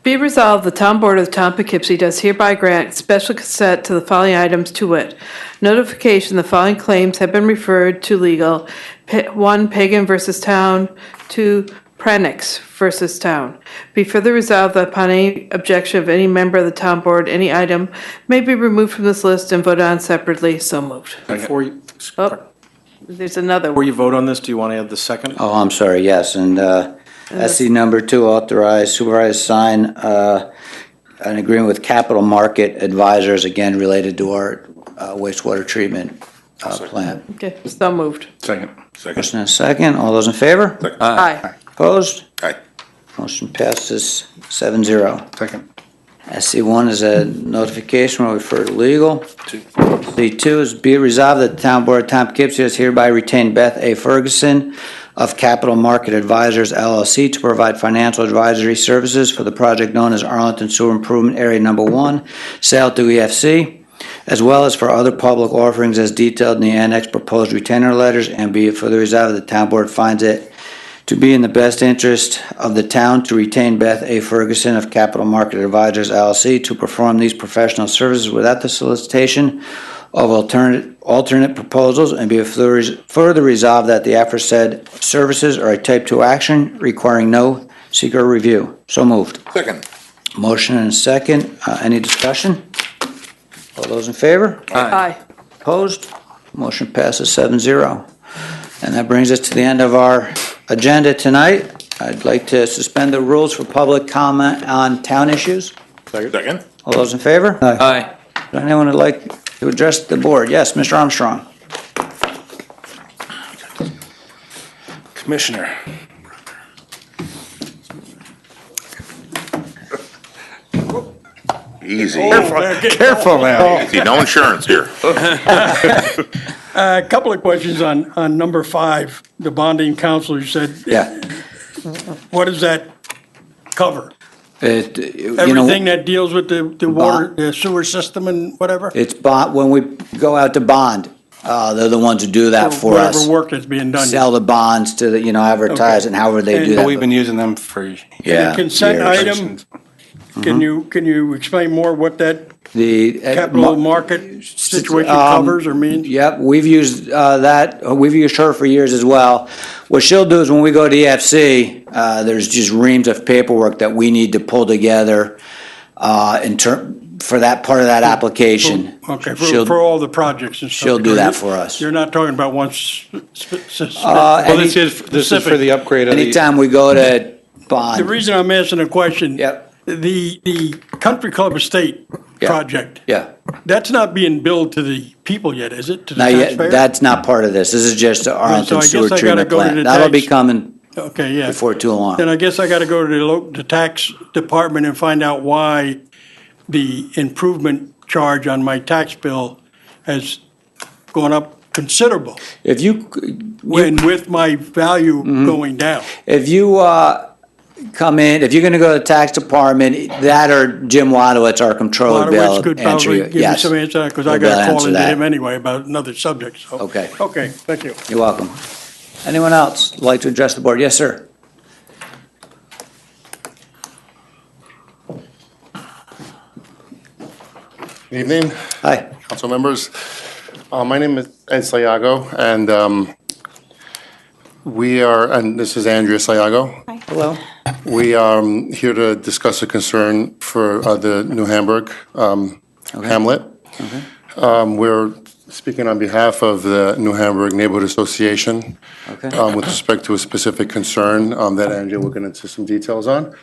Be resolved, the Town Board of the Town of Poughkeepsie does hereby grant special consent to the following items, to wit: notification the following claims have been referred to legal. 1, Pagan versus Town. 2, Pranix versus Town. Be further resolved that upon any objection of any member of the Town Board, any item may be removed from this list and voted on separately. So moved. Before you There's another one. vote on this, do you want to add the second? Oh, I'm sorry, yes, and SC number 2, authorize supervisor to sign an agreement with Capital Market Advisors, again, related to our wastewater treatment plant. Okay, so moved. Second. Motion and a second. All those in favor? Aye. Opposed? Aye. Motion passes 7-0. Second. SC1 is a notification, we'll refer to legal. C2 is be it resolved that the Town Board of Town of Poughkeepsie has hereby retained Beth A. Ferguson of Capital Market Advisors LLC to provide financial advisory services for the project known as Arlington Sewer Improvement Area Number 1, sale to EFC, as well as for other public offerings as detailed in the annex proposed retainer letters, and be it further resolved that the Town Board finds it to be in the best interest of the town to retain Beth A. Ferguson of Capital Market Advisors LLC to perform these professional services without the solicitation of alternate proposals, and be further resolved that the aforesaid services are a type 2 action requiring no secret review. So moved. Second. Motion and a second. Any discussion? All those in favor? Aye. Opposed? Motion passes 7-0. And that brings us to the end of our agenda tonight. I'd like to suspend the rules for public comment on town issues. Second. All those in favor? Aye. Does anyone would like to address the board? Yes, Mr. Armstrong. Commissioner. Easy. Careful now. Easy. No insurance here. A couple of questions on number 5, the bonding council, you said. Yeah. What does that cover? Everything that deals with the water, the sewer system and whatever? It's bond, when we go out to bond, they're the ones who do that for us. Whatever work that's being done. Sell the bonds to the, advertise and however they do And that. We've been using them for Yeah, The consent years. item, can you explain more what that The. capital market situation covers or means? Yep, we've used we've used her for years as well. What she'll do is when we go to EFC, there's just reams of paperwork that we need to pull together for that part of that application. Okay, She'll- for all the projects and stuff. she'll do that for us. You're not talking about one specific. Well, this is for the upgrade of the. Anytime we go to bond. The reason I'm asking the question. Yep. The Country Club Estate Yeah. project, Yeah, that's not being billed to the people yet, is it? To the not yet, taxpayer? that's not part of this. This is just the So I Arlington guess Sewer I gotta Treatment go to the Plant. That'll be tax- coming Okay, yeah. before too long. Then I guess I gotta go to the tax department and find out why the improvement charge on my tax bill has gone up considerable, If you, when with my value Mm-hmm. going down. if you come in, if you're gonna go to the tax department, that or Jim Wadowitz, our controller, Wadowitz will could answer probably you. give me Yes. some answer, because I He'll be able got to to call answer into that. him anyway about another subject, so. Okay. Okay, thank you. You're welcome. Anyone else like to address the board? Yes, sir. Good evening, Hi. council members. My name is Ed Sayago, and this is Andrea Sayago. Hello. We are here to discuss a concern for the New Hamburg hamlet. We're speaking on behalf of the New Hamburg Neighborhood Association Okay. with respect to a specific concern that Andrea will get into some details on.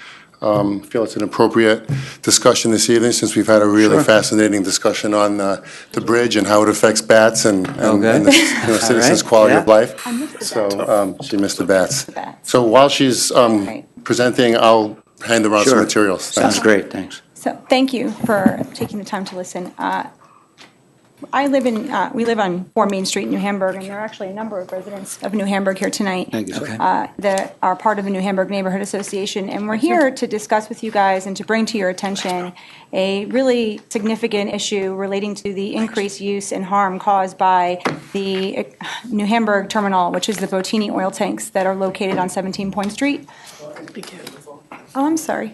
Feel it's an appropriate discussion this evening, since we've had a really Sure. fascinating discussion on the bridge and how it affects bats and Okay. and the citizens' right, quality yeah. of life. I missed the So she missed the bats. the bats. So while she's presenting, I'll hand around some Sure. materials. Sounds Thanks. great, thanks. So, thank you for taking the time to listen. We live on 4 Main Street in New Hamburg, and there are actually a number of residents of New Hamburg here tonight. Thank you, sir. That are part of the New Hamburg Neighborhood Association, and we're here to discuss with you guys and to bring to your attention a really significant issue relating to the increased use and harm caused by the New Hamburg terminal, which is the Botini oil tanks that are located on 17 Point Street. Oh, I'm sorry.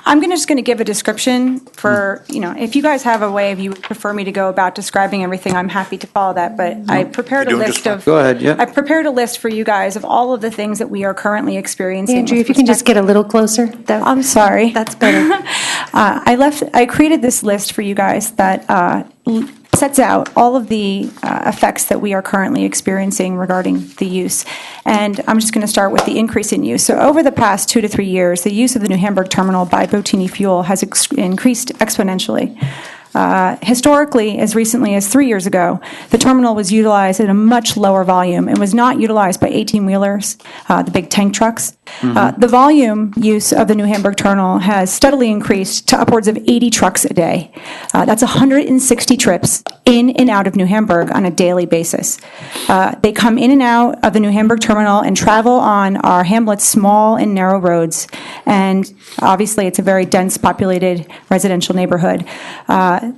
I'm just going to give a description for, if you guys have a way, if you would prefer me to go about describing everything, I'm happy to follow that, but I prepared a You're doing list just of. Go ahead, yeah. I prepared a list for you guys of all of the things that we are currently experiencing. Andrew, with if you can just respect- get a little closer. I'm sorry. That's better. I created this list for you guys that sets out all of the effects that we are currently experiencing regarding the use. And I'm just going to start with the increase in use. So over the past 2 to 3 years, the use of the New Hamburg terminal by Botini Fuel has increased exponentially. Historically, as recently as 3 years ago, the terminal was utilized at a much lower volume and was not utilized by 18-wheelers, the big tank trucks. The volume use of the New Hamburg terminal has steadily increased to upwards of 80 trucks a day. That's 160 trips in and out of New Hamburg on a daily basis. They come in and out of the New Hamburg terminal and travel on our hamlet's small and narrow roads. And obviously, it's a very dense populated residential neighborhood.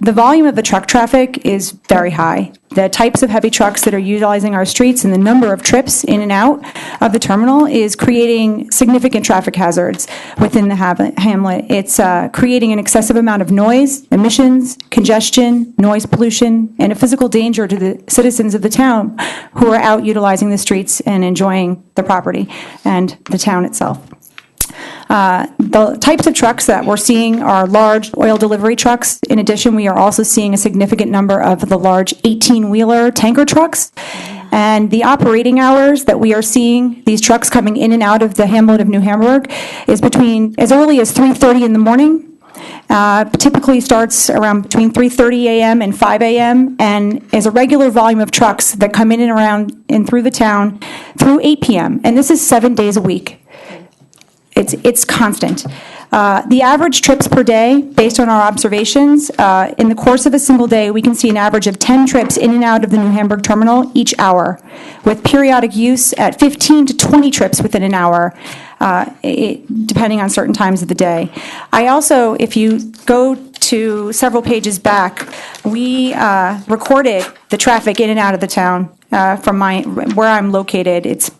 The volume of the truck traffic is very high. The types of heavy trucks that are utilizing our streets and the number of trips in and out of the terminal is creating significant traffic hazards within the hamlet. It's creating an excessive amount of noise, emissions, congestion, noise pollution, and a physical danger to the citizens of the town who are out utilizing the streets and enjoying the property and the town itself. The types of trucks that we're seeing are large oil delivery trucks. In addition, we are also seeing a significant number of the large 18-wheeler tanker trucks. And the operating hours that we are seeing these trucks coming in and out of the hamlet of New Hamburg is between as early as 3:30 in the morning. Typically starts around between 3:30 a.m. and 5 a.m. and is a regular volume of trucks that come in and around and through the town through 8 p.m. And this is 7 days a week. It's constant. The average trips per day, based on our observations, in the course of a single day, we can see an average of 10 trips in and out of the New Hamburg terminal each hour, with periodic use at 15 to 20 trips within an hour, depending on certain times of the day. I also, if you go to several pages back, we recorded the traffic in and out of the town from where I'm located. It's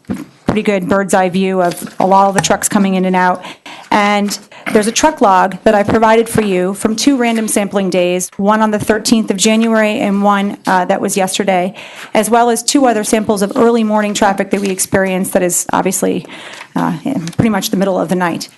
pretty good bird's eye view of a lot of the trucks coming in and out. And there's a truck log that I provided for you from 2 random sampling days, one on the 13th of January and one that was yesterday, as well as 2 other samples of early morning traffic that we experienced that is obviously pretty much the middle of the night.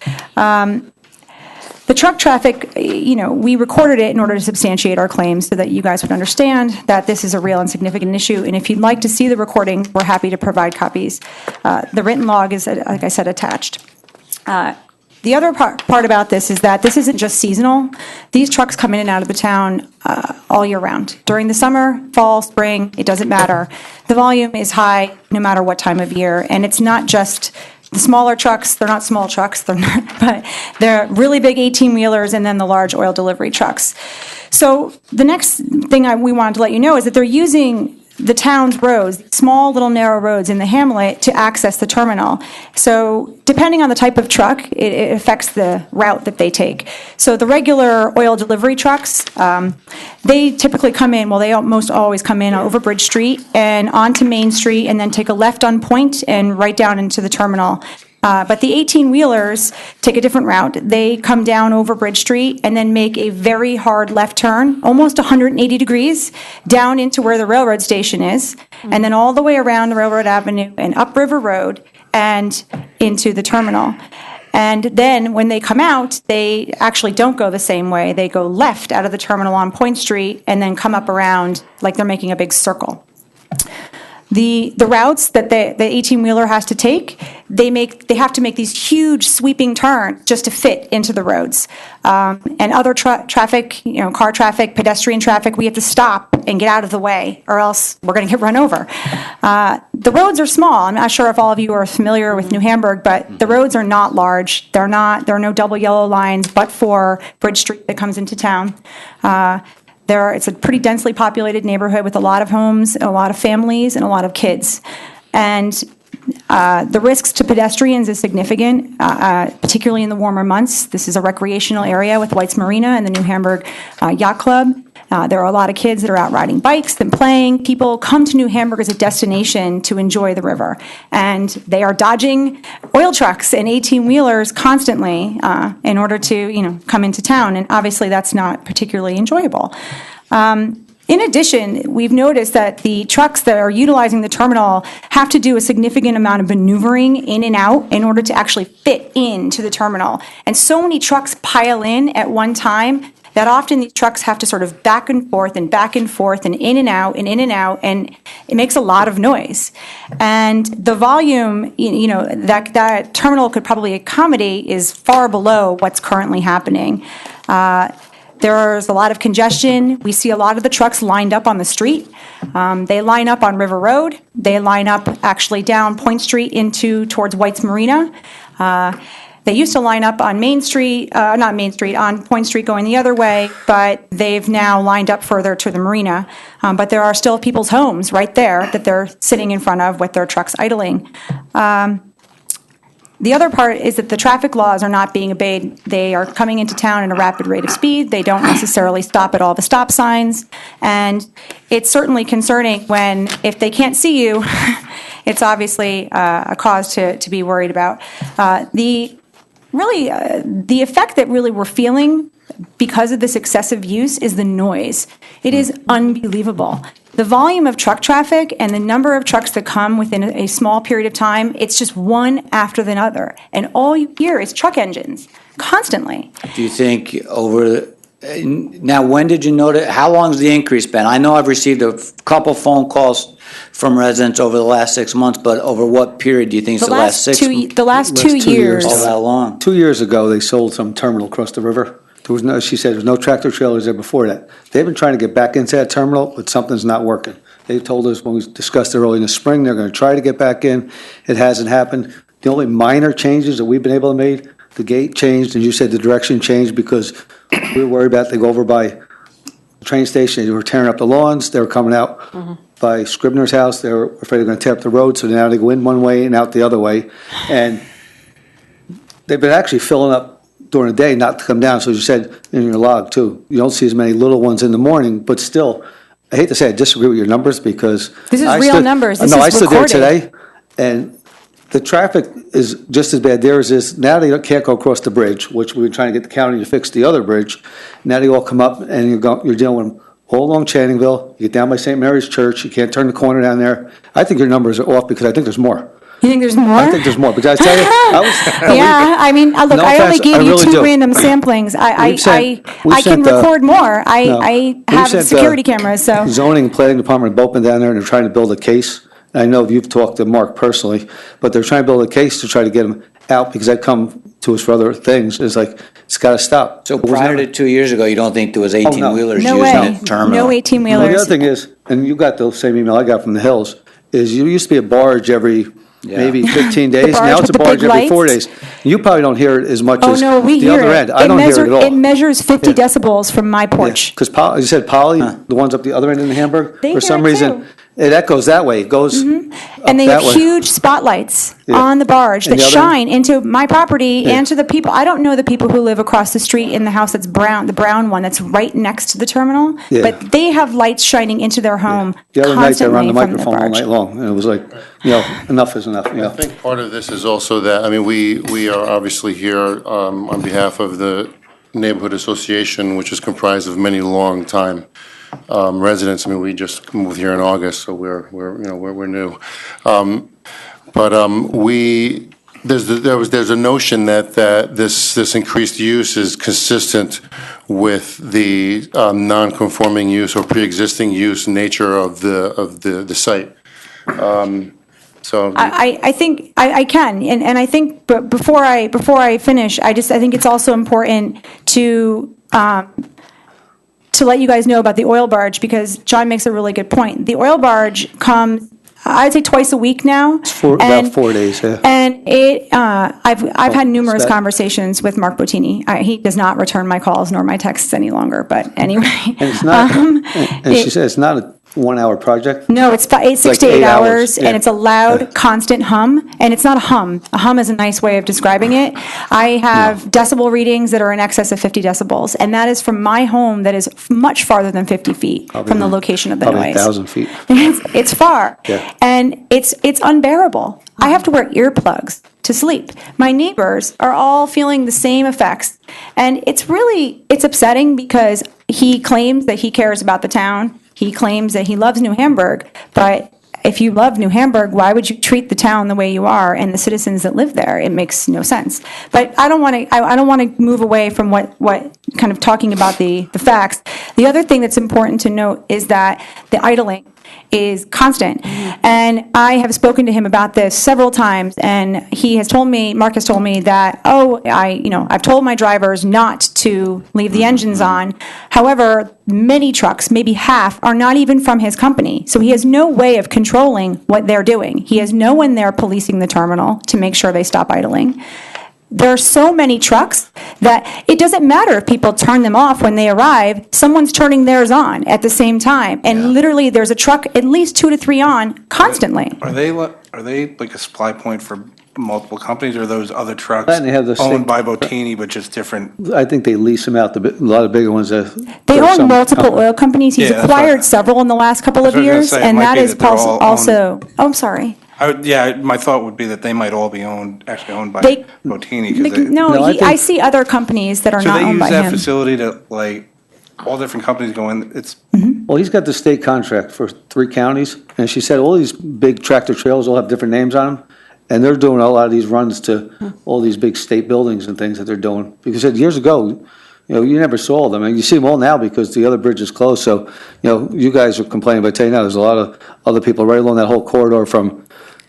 The truck traffic, we recorded it in order to substantiate our claims so that you guys would understand that this is a real and significant issue. And if you'd like to see the recording, we're happy to provide copies. The written log is, like I said, attached. The other part about this is that this isn't just seasonal. These trucks come in and out of the town all year round. During the summer, fall, spring, it doesn't matter. The volume is high no matter what time of year. And it's not just the smaller trucks, they're not small trucks, but they're really big 18-wheelers and then the large oil delivery trucks. So the next thing we wanted to let you know is that they're using the town's roads, small little narrow roads in the hamlet, to access the terminal. So depending on the type of truck, it affects the route that they take. So the regular oil delivery trucks, they typically come in, well, they almost always come in over Bridge Street and onto Main Street and then take a left on Point and right down into the terminal. But the 18-wheelers take a different route. They come down over Bridge Street and then make a very hard left turn, almost 180 degrees, down into where the railroad station is, and then all the way around the Railroad Avenue and up River Road and into the terminal. And then when they come out, they actually don't go the same way. They go left out of the terminal on Point Street and then come up around like they're making a big circle. The routes that the 18-wheeler has to take, they have to make these huge sweeping turns just to fit into the roads. And other traffic, car traffic, pedestrian traffic, we have to stop and get out of the way or else we're going to get run over. The roads are small. I'm not sure if all of you are familiar with New Hamburg, but the roads are not large. There are no double yellow lines but for Bridge Street that comes into town. It's a pretty densely populated neighborhood with a lot of homes, a lot of families, and a lot of kids. And the risks to pedestrians is significant, particularly in the warmer months. This is a recreational area with White's Marina and the New Hamburg Yacht Club. There are a lot of kids that are out riding bikes and playing. People come to New Hamburg as a destination to enjoy the river. And they are dodging oil trucks and 18-wheelers constantly in order to, come into town. And obviously that's not particularly enjoyable. In addition, we've noticed that the trucks that are utilizing the terminal have to do a significant amount of maneuvering in and out in order to actually fit into the terminal. And so many trucks pile in at one time that often these trucks have to sort of back and forth and in and out and in and out, and it makes a lot of noise. And the volume, that terminal could probably accommodate is far below what's currently happening. There's a lot of congestion. We see a lot of the trucks lined up on the street. They line up on River Road. They line up actually down Point Street towards White's Marina. They used to line up on on Point Street going the other way, but they've now lined up further to the marina. But there are still people's homes right there that they're sitting in front of with their trucks idling. The other part is that the traffic laws are not being obeyed. They are coming into town at a rapid rate of speed. They don't necessarily stop at all the stop signs. And it's certainly concerning if they can't see you, it's obviously a cause to be worried about. The effect that really we're feeling because of this excessive use is the noise. It is unbelievable. The volume of truck traffic and the number of trucks that come within a small period of time, it's just one after the other. And all you hear is truck engines constantly. Do you think now when did you notice, how long has the increase been? I know I've received a couple phone calls from residents over the last 6 months, but over what period do you think it's the last 6 months? The last 2 years. Oh, that long? 2 years ago, they sold some terminal across the river. She said there was no tractor trailers there before that. They've been trying to get back into that terminal, but something's not working. They told us when we discussed it early in the spring, they're going to try to get back in. It hasn't happened. The only minor changes that we've been able to make the gate changed, and you said the direction changed because we were worried about they go over by the train station, they were tearing up the lawns, they were coming out by Scribner's house, they were afraid they were gonna tear up the road, so now they go in one way and out the other way. And they've been actually filling up during the day, not to come down, so as you said in your log too, you don't see as many little ones in the morning, but still, I hate to say I disagree with your numbers because. This is I real stood- numbers. This No, I is stood there recorded. today, and the traffic is just as bad there as this. Now they can't go across the bridge, which we were trying to get the county to fix the other bridge. Now they all come up and you're dealing with them all along Channingville. You get down by St. Mary's Church, you can't turn the corner down there. I think your numbers are off because I think there's more. You think there's more? I think there's more, because I tell you, I was. Yeah, I mean, look, No I only offense, gave I you really two do. random samplings. I We've sent- we've I can sent, record more. No. I We've have sent, security cameras, so. Zoning and planning department have both been down there and they're trying to build a case. I know you've talked to Mark personally, but they're trying to build a case to try to get them out because they come to us for other things. It's like, it's got to stop. So prior to 2 years ago, you don't think there was 18-wheelers No using way. the terminal? No Well, the 18-wheelers. other thing is, and you got the same email I got from the Hills, is you used to be a barge every maybe 15 days. barge Now it's with a the barge big every 4 lights? days. You probably don't hear it as much Oh, as no, we the hear other it. end. I don't hear it at all. It measures 50 decibels from my porch. Because you said Polly, the ones up the other end in Hamburg, They for hear some it reason, too. it echoes that way. It goes And they that have way. huge spotlights Yeah. on the barge And that the other- shine into my property Yeah. and to the people. I don't know the people who live across the street in the house that's brown, the brown one that's right next to the terminal. Yeah. But they have lights shining into their home The other night, they were on constantly the from the microphone all barge. night long, and it was like, enough is enough, I think part of this is also that, I mean, we are obviously here on behalf of the Neighborhood Association, which is comprised of many long-time residents. I mean, we just moved here in August, so we're new. But there's a notion that this increased use is consistent with the non-conforming use or pre-existing use nature of the site. So. I think I can, and I think, but before I finish, I think it's also important to let you guys know about the oil barge, because John makes a really good point. The oil barge comes, I'd say twice a week now. about 4 days, yeah. And I've had numerous that- conversations with Mark Bottini. He does not return my calls nor my texts any longer, but anyway. And it's not, and she said it's not a 1 hour project? No, it's 6 Like to 8 8 hours, hours, yeah. and it's a loud, constant hum, and it's not a hum. A hum is a nice way of describing it. I have decibel readings that are in excess of 50 decibels, and that is from my home that is much farther than 50 feet from the location of the Probably noise. 1,000 feet. It's far, Yeah. and it's unbearable. I have to wear earplugs to sleep. My neighbors are all feeling the same effects, and it's upsetting because he claims that he cares about the town. He claims that he loves New Hamburg, but if you love New Hamburg, why would you treat the town the way you are and the citizens that live there? It makes no sense. But I don't want to move away from what kind of talking about the facts. The other thing that's important to note is that the idling is constant. And I have spoken to him about this several times, and Mark has told me that, I've told my drivers not to leave the engines on. However, many trucks, maybe half, are not even from his company. So he has no way of controlling what they're doing. He has no one there policing the terminal to make sure they stop idling. There are so many trucks that it doesn't matter if people turn them off when they arrive. Someone's turning theirs on at the same time. And literally, there's a truck at least 2 to 3 on constantly. Are they like a supply point for multiple companies, or are those other trucks And they have the same- owned by Bottini, but just different? I think they lease them out, a lot of bigger ones. They own multiple oil companies. He's Yeah, that's acquired right. several in the last couple of That's what I was years, gonna say. It and might that be is that they're all also. Oh, I'm sorry. My thought would be that they might all be owned by They- Bottini. 'Cause they- No, I see other companies that are So not they owned use by that him. facility to, like, all different companies go in, it's, Well, he's got the state contract for 3 counties, and she said all these big tractor trailers all have different names on them, and they're doing a lot of these runs to all these big state buildings and things that they're doing. Because she said years ago, you never saw them, and you see them all now because the other bridge is closed, so, you guys are complaining, but I tell you now, there's a lot of other people right along that whole corridor from,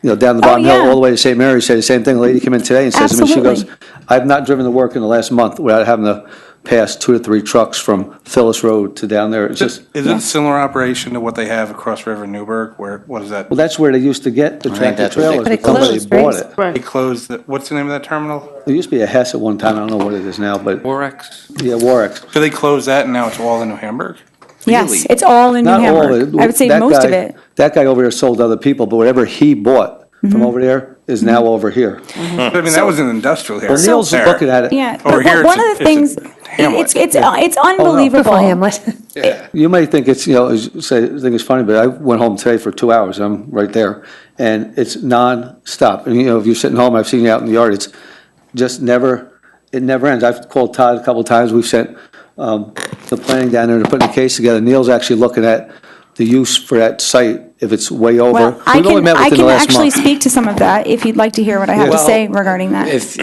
down the bottom hill, all the way to St. Mary's, say the same thing. A lady came in today and says to me, she goes, Absolutely. I've not driven to work in the last month without having to pass 2 to 3 trucks from Phyllis Road to down there. It's just, Is it a similar operation to what they have across River Newburgh, where, what is that? well, that's where they used to get the I think tractor that's what they- trailers. But it Somebody closed, bought right? it. Right. They closed, what's the name of that terminal? There used to be a Hess at one time. I don't know what it is now, but, Forex? yeah, Warwick. So they closed that and now it's all in New Hamburg? Yes, it's all in New Not all of Hamburg. it. I would say That most of guy- it. That guy over there sold to other people, but whatever he bought from over there is now over here. But I mean, that was an industrial area. Well, Neil's there. looking at it. Yeah, Over but here, one it's of the a things, hamlet. it's unbelievable. Beautiful Hamlet. You may think it's, think it's funny, but I went home today for 2 hours. I'm right there. And it's non-stop. And, if you're sitting home, I've seen you out in the yard, it's just it never ends. I've called Todd a couple of times. We've sent the planning down there to put the case together. Neil's actually looking at the use for that site, if it's way over. Well, I We've only can, met I within the can last actually month. speak to some of that if you'd like to hear what I have to Well, say regarding that. Yes,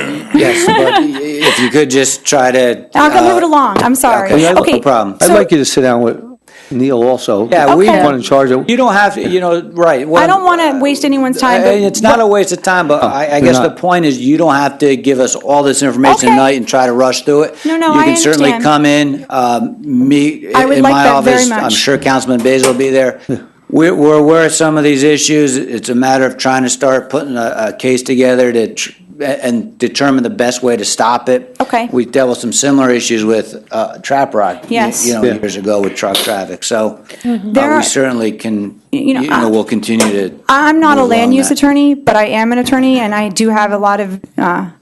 but if you could just try to. I'll move it along, I'm sorry. Okay. No Okay, problem. I'd so- like you to sit down with Neil also. Yeah, we- He's one in charge of. You don't have to, right. I don't want to waste anyone's time, but. It's not a waste of time, but I you're guess the not. point is you don't have to give us all this information Okay. tonight and try to rush through it. No, You I can certainly understand. come in, meet I would in like my that very office. I'm much. sure Councilman Basil will be there. We're aware of some of these issues. It's a matter of trying to start putting a case together and determine the best way to stop it. Okay. We dealt with some similar issues with Trap Rod. Yes. Years ago with truck traffic. So There we are- certainly can, You know, we'll continue to. I'm not a move land along use that. attorney, but I am an attorney, and I do have a lot of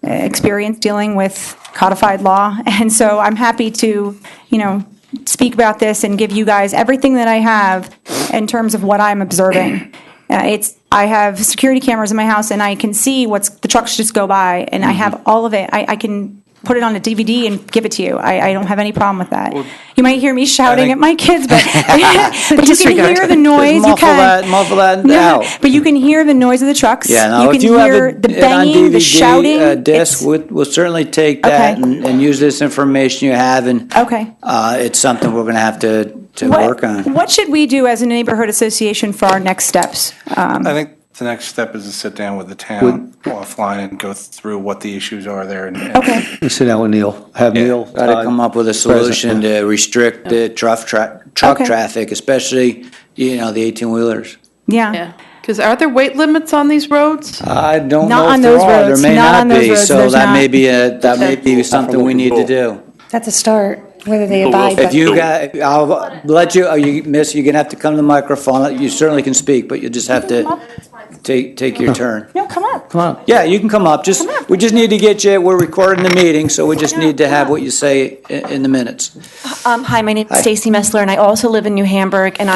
experience dealing with codified law. And so I'm happy to, speak about this and give you guys everything that I have in terms of what I'm observing. I have security cameras in my house, and I can see the trucks just go by, and I have all of it. I can put it on a DVD and give it to you. I don't have any problem with that. You might hear me shouting at my kids, but but you can hear the noise. You can Muffle that No, out. but you can hear the noise of the trucks. Yeah, no, you if can you hear have the it on banging, the DVD, shouting. disc, we'll certainly take that Okay. and use this information you have, and Okay. it's something we're going to have to work on. What should we do as a neighborhood association for our next steps? I think the next step is to sit down with the town offline and go through what the issues are there. Okay. Sit down with Neil. Have Neil. Got to come up with a solution to restrict the truck Okay. traffic, especially, the 18-wheelers. Yeah. Because are there weight limits on these roads? I don't Not know on if there those are. roads. There may Not on not those be, roads. so There's that not. may be something we need to do. That's a start, whether they abide. If you got, I'll let you, miss, you're going to have to come to the microphone. You certainly can speak, but you just have to take your turn. No, come on. Come on. Yeah, you can come up. We just need to get you, we're recording the meeting, so we just need to have what you say in the minutes. Hi, my name is Hi. Stacy Messler, and I also live in New Hamburg, and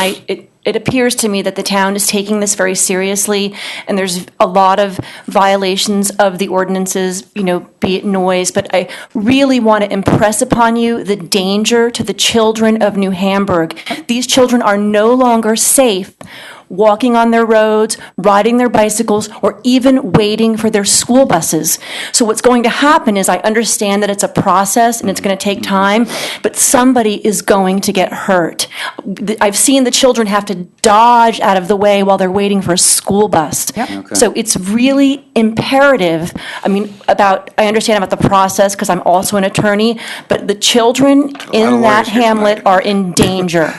it appears to me that the town is taking this very seriously, and there's a lot of violations of the ordinances, be it noise, but I really want to impress upon you the danger to the children of New Hamburg. These children are no longer safe walking on their roads, riding their bicycles, or even waiting for their school buses. So what's going to happen is I understand that it's a process and it's going to take time, but somebody is going to get hurt. I've seen the children have to dodge out of the way while they're waiting for a school bus. Okay. So it's really imperative, I understand about the process because I'm also an attorney, but the children in that hamlet are in danger.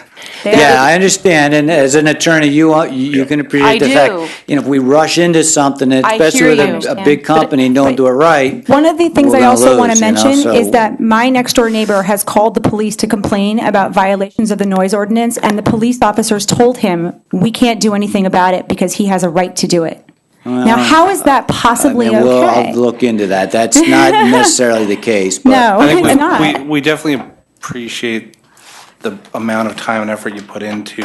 Yeah, I understand, and as an attorney, you can appreciate the I do. fact, if we rush into something, especially hear with you. a big company and don't do it right. One of the things we're I gonna also want lose, to mention so- is that my next door neighbor has called the police to complain about violations of the noise ordinance, and the police officers told him, we can't do anything about it because he has a right to do it. Now, how is that possibly okay? I'll look into that. That's not necessarily the case, but. No, I think it's not. we definitely appreciate the amount of time and effort you put into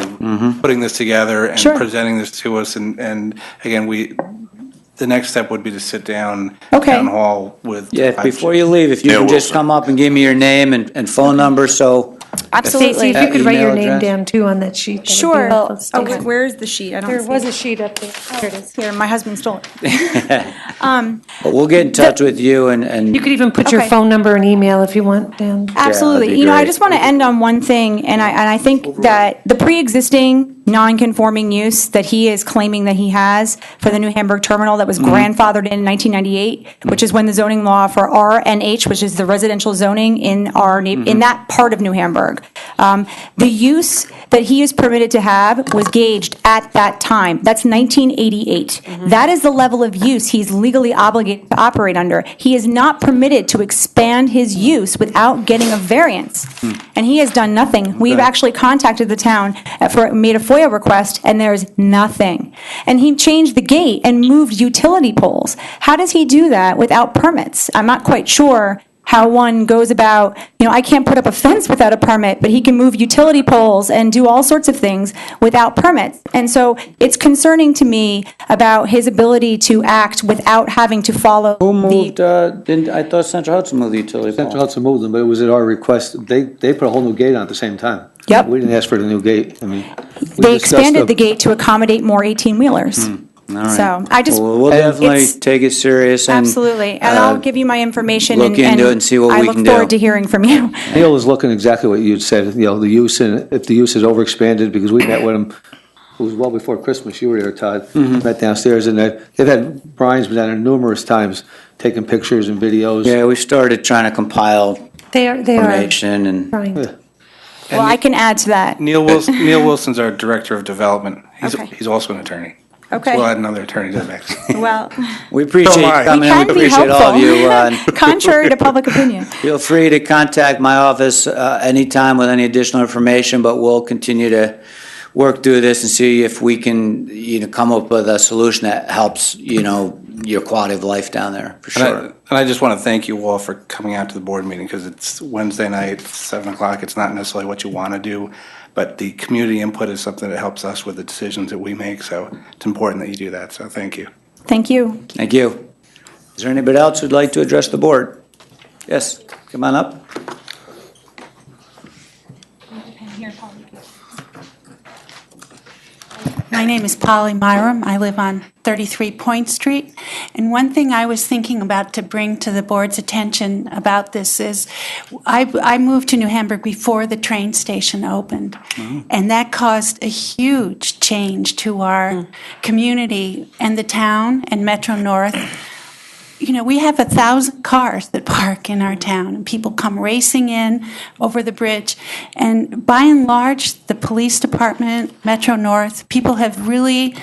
putting this together and Sure. presenting this to us. And again, the next step would be to sit down, Okay. town hall with. Yeah, before you leave, if you Neil can just Wilson. come up and give me your name and phone number, so. Absolutely. Stacy, if you could write your Email name address. down too on that sheet. that would be Sure. helpful. Okay, where's the sheet? I don't There see was it. a sheet up there. There it is. Here, my husband stole it. But we'll get in touch with you and. You could even put your Okay. phone number and email if you want down. Absolutely. that'd be I great. just want to end on one thing, and I think that the pre-existing non-conforming use that he is claiming that he has for the New Hamburg terminal that was grandfathered in 1998, which is when the zoning law for RNH, which is the residential zoning in our in that part of New Hamburg, the use that he is permitted to have was gauged at that time. That's 1988. That is the level of use he's legally obligated to operate under. He is not permitted to expand his use without getting a variance, and he has done nothing. We've actually contacted the town made a FOIA request, and there's nothing. And he changed the gate and moved utility poles. How does he do that without permits? I'm not quite sure how one goes about, I can't put up a fence without a permit, but he can move utility poles and do all sorts of things without permits. And so it's concerning to me about his ability to act without having to follow Who moved, I thought Central Hudson moved the utility pole. Central Hudson moved them, but it was at our request. They put a whole new gate on at the same time. Yep. We didn't ask for the new gate. I mean, They expanded the gate to accommodate more 18-wheelers. All right. So I just. Well, we'll definitely it's- take it serious and. Absolutely, and I'll give you my information. look into it and see what we can I look do. forward to hearing from you. Neil is looking exactly what you'd said, the use, and if the use is overexpanded, because we met with him, it was well before Christmas, you were there, Todd. Met downstairs, and they've had, Brian's been down there numerous times, taking pictures and videos. Yeah, we started trying to compile They are information and. trying. Well, I can add to that. Neil Wilson's our Director of Development. Okay. He's also an attorney. Okay. We'll add another attorney to the mix. Well, We appreciate you I. coming in, can we be appreciate all of you. helpful, contrary to public opinion. Feel free to contact my office anytime with any additional information, but we'll continue to work through this and see if we can, come up with a solution that helps, your quality of life down there, for sure. And I just want to thank you all for coming out to the board meeting, because it's Wednesday night, 7 o'clock. It's not necessarily what you want to do, but the community input is something that helps us with the decisions that we make, so it's important that you do that, so thank you. Thank you. Thank you. Is there anybody else who'd like to address the board? Yes, come on up. My name is Polly Myram. I live on 33 Point Street. And one thing I was thinking about to bring to the board's attention about this is I moved to New Hamburg before the train station opened. And that caused a huge change to our community and the town and Metro North. We have 1,000 cars that park in our town, and people come racing in over the bridge. And by and large, the police department, Metro North, people have really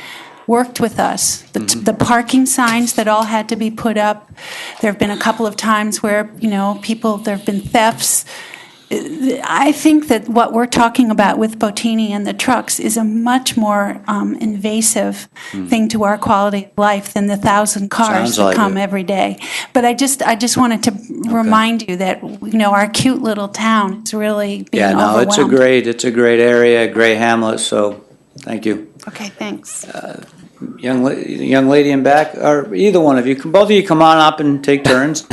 worked with us. The parking signs that all had to be put up. There have been a couple of times where, there have been thefts. I think that what we're talking about with Botini and the trucks is a much more invasive thing to our quality of life than the 1,000 cars Sounds that like come it. every day. But I just wanted to remind you that our cute little town is really being Yeah, no, overwhelmed. it's a great area, great hamlet, so thank you. Okay, thanks. Young lady in back, or either one of you, both of you come on up and take turns.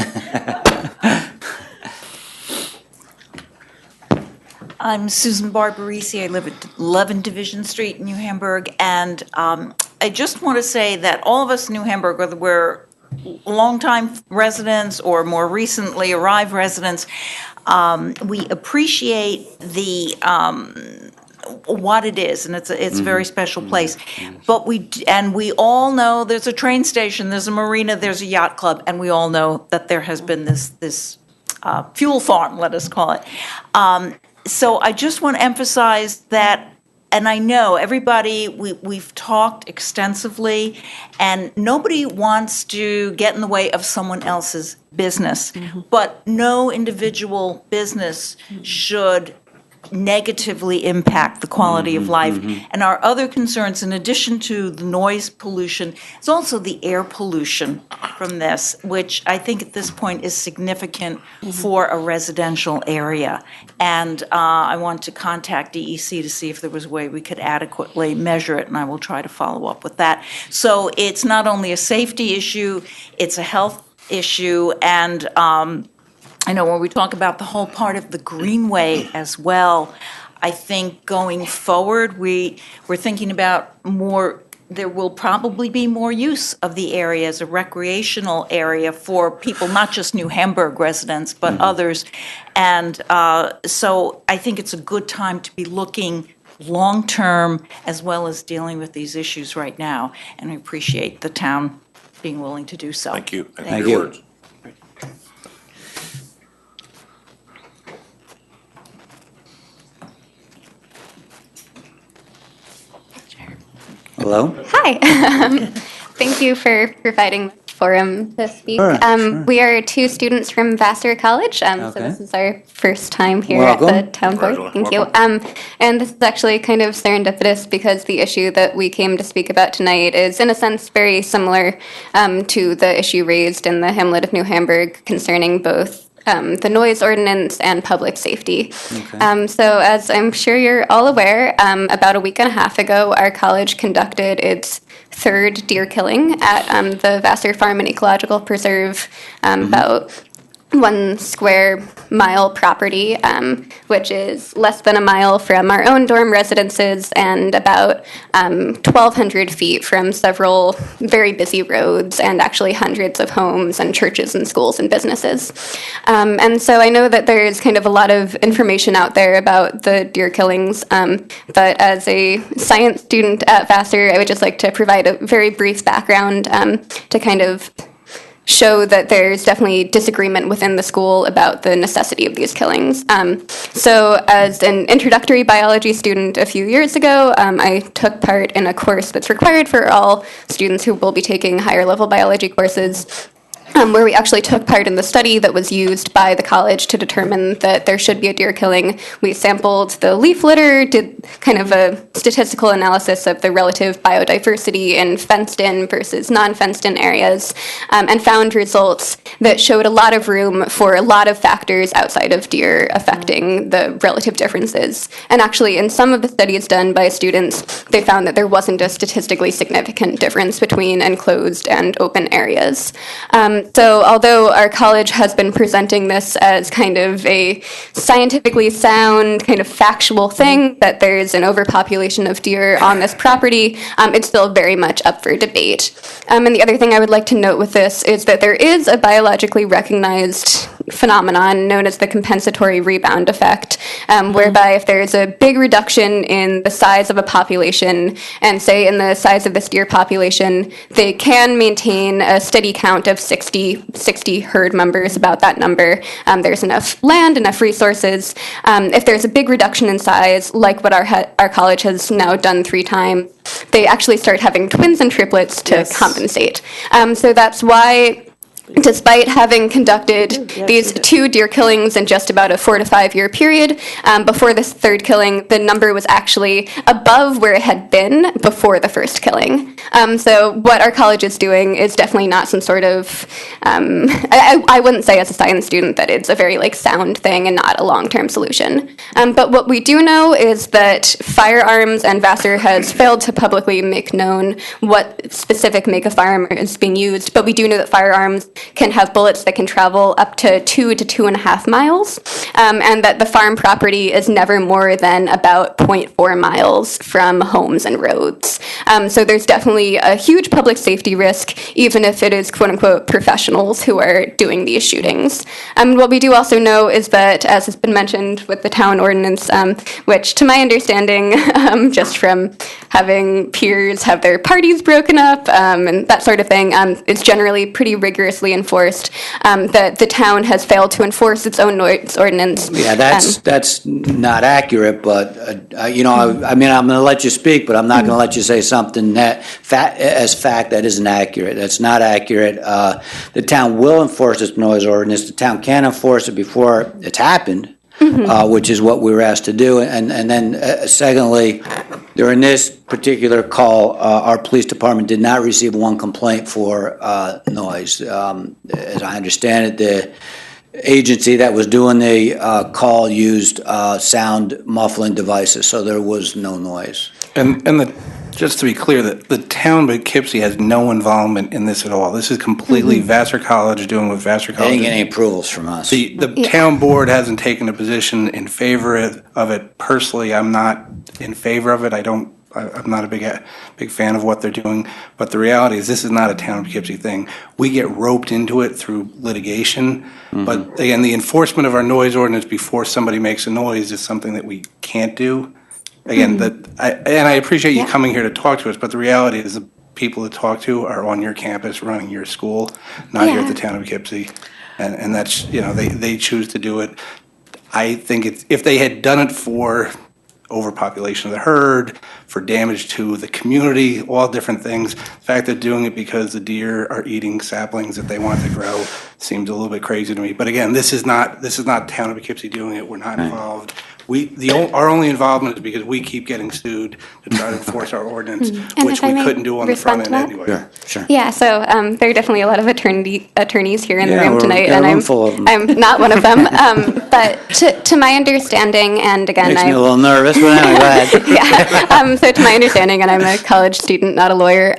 I'm Susan Barbarisi. I live at 11 Division Street in New Hamburg, and I just want to say that all of us in New Hamburg, whether we're longtime residents or more recently arrived residents, we appreciate the what it is, and it's a very special place. But we all know there's a train station, there's a marina, there's a yacht club, and we all know that there has been this fuel farm, let us call it. So I just want to emphasize that, and I know everybody, we've talked extensively, and nobody wants to get in the way of someone else's business. But no individual business should negatively impact the quality of life. And our other concerns, in addition to the noise pollution, is also the air pollution from this, which I think at this point is significant for a residential area. And I want to contact DEC to see if there was a way we could adequately measure it, and I will try to follow up with that. So it's not only a safety issue, it's a health issue, and I know when we talk about the whole part of the Greenway as well, I think going forward, we're thinking about more, there will probably be more use of the area as a recreational area for people, not just New Hamburg residents, but others. And so I think it's a good time to be looking long-term as well as dealing with these issues right now. And I appreciate the town being willing to do so. Thank you. Thank for your you. words. Hello? Hi. Thank you for providing the forum to speak. Sure. We are two students from Vassar College, so Okay. this is our first time here Welcome. at the town board. Thank you. And this is actually kind of serendipitous because the issue that we came to speak about tonight is, in a sense, very similar to the issue raised in the Hamlet of New Hamburg concerning both the noise ordinance and public safety. So as I'm sure you're all aware, about a week and a half ago, our college conducted its third deer killing at the Vassar Farm and Ecological Preserve, about 1 square mile property, which is less than a mile from our own dorm residences and about 1,200 feet from several very busy roads and actually hundreds of homes and churches and schools and businesses. And so I know that there's kind of a lot of information out there about the deer killings, but as a science student at Vassar, I would just like to provide a very brief background to kind of show that there's definitely disagreement within the school about the necessity of these killings. So as an introductory biology student a few years ago, I took part in a course that's required for all students who will be taking higher level biology courses, where we actually took part in the study that was used by the college to determine that there should be a deer killing. We sampled the leaf litter, did kind of a statistical analysis of the relative biodiversity in fenced-in versus non-fenced-in areas, and found results that showed a lot of room for a lot of factors outside of deer affecting the relative differences. And actually, in some of the studies done by students, they found that there wasn't a statistically significant difference between enclosed and open areas. So although our college has been presenting this as kind of a scientifically sound, kind of factual thing, that there's an overpopulation of deer on this property, it's still very much up for debate. And the other thing I would like to note with this is that there is a biologically recognized phenomenon known as the compensatory rebound effect, whereby if there's a big reduction in the size of a population, and say in the size of this deer population, they can maintain a steady count of 60 herd members, about that number. There's enough land, enough resources. If there's a big reduction in size, like what our college has now done 3 times, they actually start having twins and triplets to compensate. So that's why, despite having conducted these 2 deer killings in just about a 4 to 5 year period, before this third killing, the number was actually above where it had been before the first killing. So what our college is doing is definitely not some sort of, I wouldn't say as a science student that it's a very sound thing and not a long-term solution. But what we do know is that firearms, and Vassar has failed to publicly make known what specific make of firearm is being used, but we do know that firearms can have bullets that can travel up to 2 to 2.5 miles, and that the farm property is never more than about 0.4 miles from homes and roads. So there's definitely a huge public safety risk, even if it is quote-unquote professionals who are doing these shootings. What we do also know is that, as has been mentioned with the town ordinance, which to my understanding, just from having peers have their parties broken up and that sort of thing, is generally pretty rigorously enforced, that the town has failed to enforce its own noise ordinance. Yeah, that's not accurate, but, I mean, I'm going to let you speak, but I'm not going to let you say something that that isn't accurate. That's not accurate. The town will enforce its noise ordinance. The town can enforce it before it's happened, which is what we were asked to do. And then secondly, during this particular call, our police department did not receive 1 complaint for noise. As I understand it, the agency that was doing the call used sound muffling devices, so there was no noise. Just to be clear, the town of Poughkeepsie has no involvement in this at all. This is completely Vassar College doing what Vassar College. They didn't get any approvals from us. The town board hasn't taken a position in favor of it. Personally, I'm not in favor of it. I'm not a big fan of what they're doing. But the reality is, this is not a town of Poughkeepsie thing. We get roped into it through litigation. But again, the enforcement of our noise ordinance before somebody makes a noise is something that we can't do. again, and I appreciate you Yeah. coming here to talk to us, but the reality is the people to talk to are on your campus running your school, not here at Yeah. the town of Poughkeepsie. And that's, they choose to do it. I think if they had done it for overpopulation of the herd, for damage to the community, all different things, the fact that doing it because the deer are eating saplings that they want to grow seems a little bit crazy to me. But again, this is not town of Poughkeepsie doing it. We're not involved. Our only involvement is because we keep getting sued to try to enforce our ordinance, And which if I we may couldn't do on the respond front to end that? anyway. Sure. Yeah, so there are definitely a lot of attorneys here in the Yeah, room we're tonight, got a and room full of them. I'm not one of them. But to my understanding, and again, Makes me a little nervous, but anyway, go ahead. yeah. So to my understanding, and I'm a college student, not a lawyer,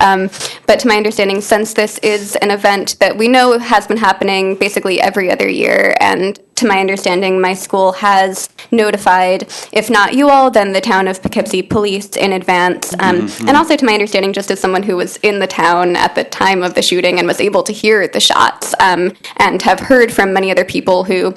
but to my understanding, since this is an event that we know has been happening basically every other year, and to my understanding, my school has notified, if not you all, then the town of Poughkeepsie Police in advance. And also to my understanding, just as someone who was in the town at the time of the shooting and was able to hear the shots, and have heard from many other people who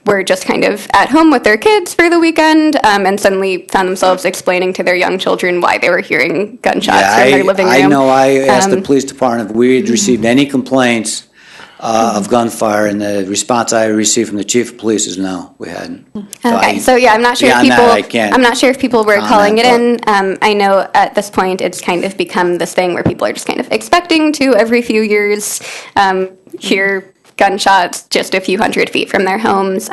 were just kind of at home with their kids for the weekend, and suddenly found themselves explaining to their young children why they were hearing gunshots from their living room. I know I asked the police department if we had received any complaints of gunfire, and the response I received from the chief of police is no, we hadn't. Okay, so yeah, I'm not sure if beyond that, people. I can't I'm not sure if people were calling it comment, in. I know at this point it's kind of become this thing where people are just kind of expecting to every few years hear gunshots just a few hundred feet from their homes.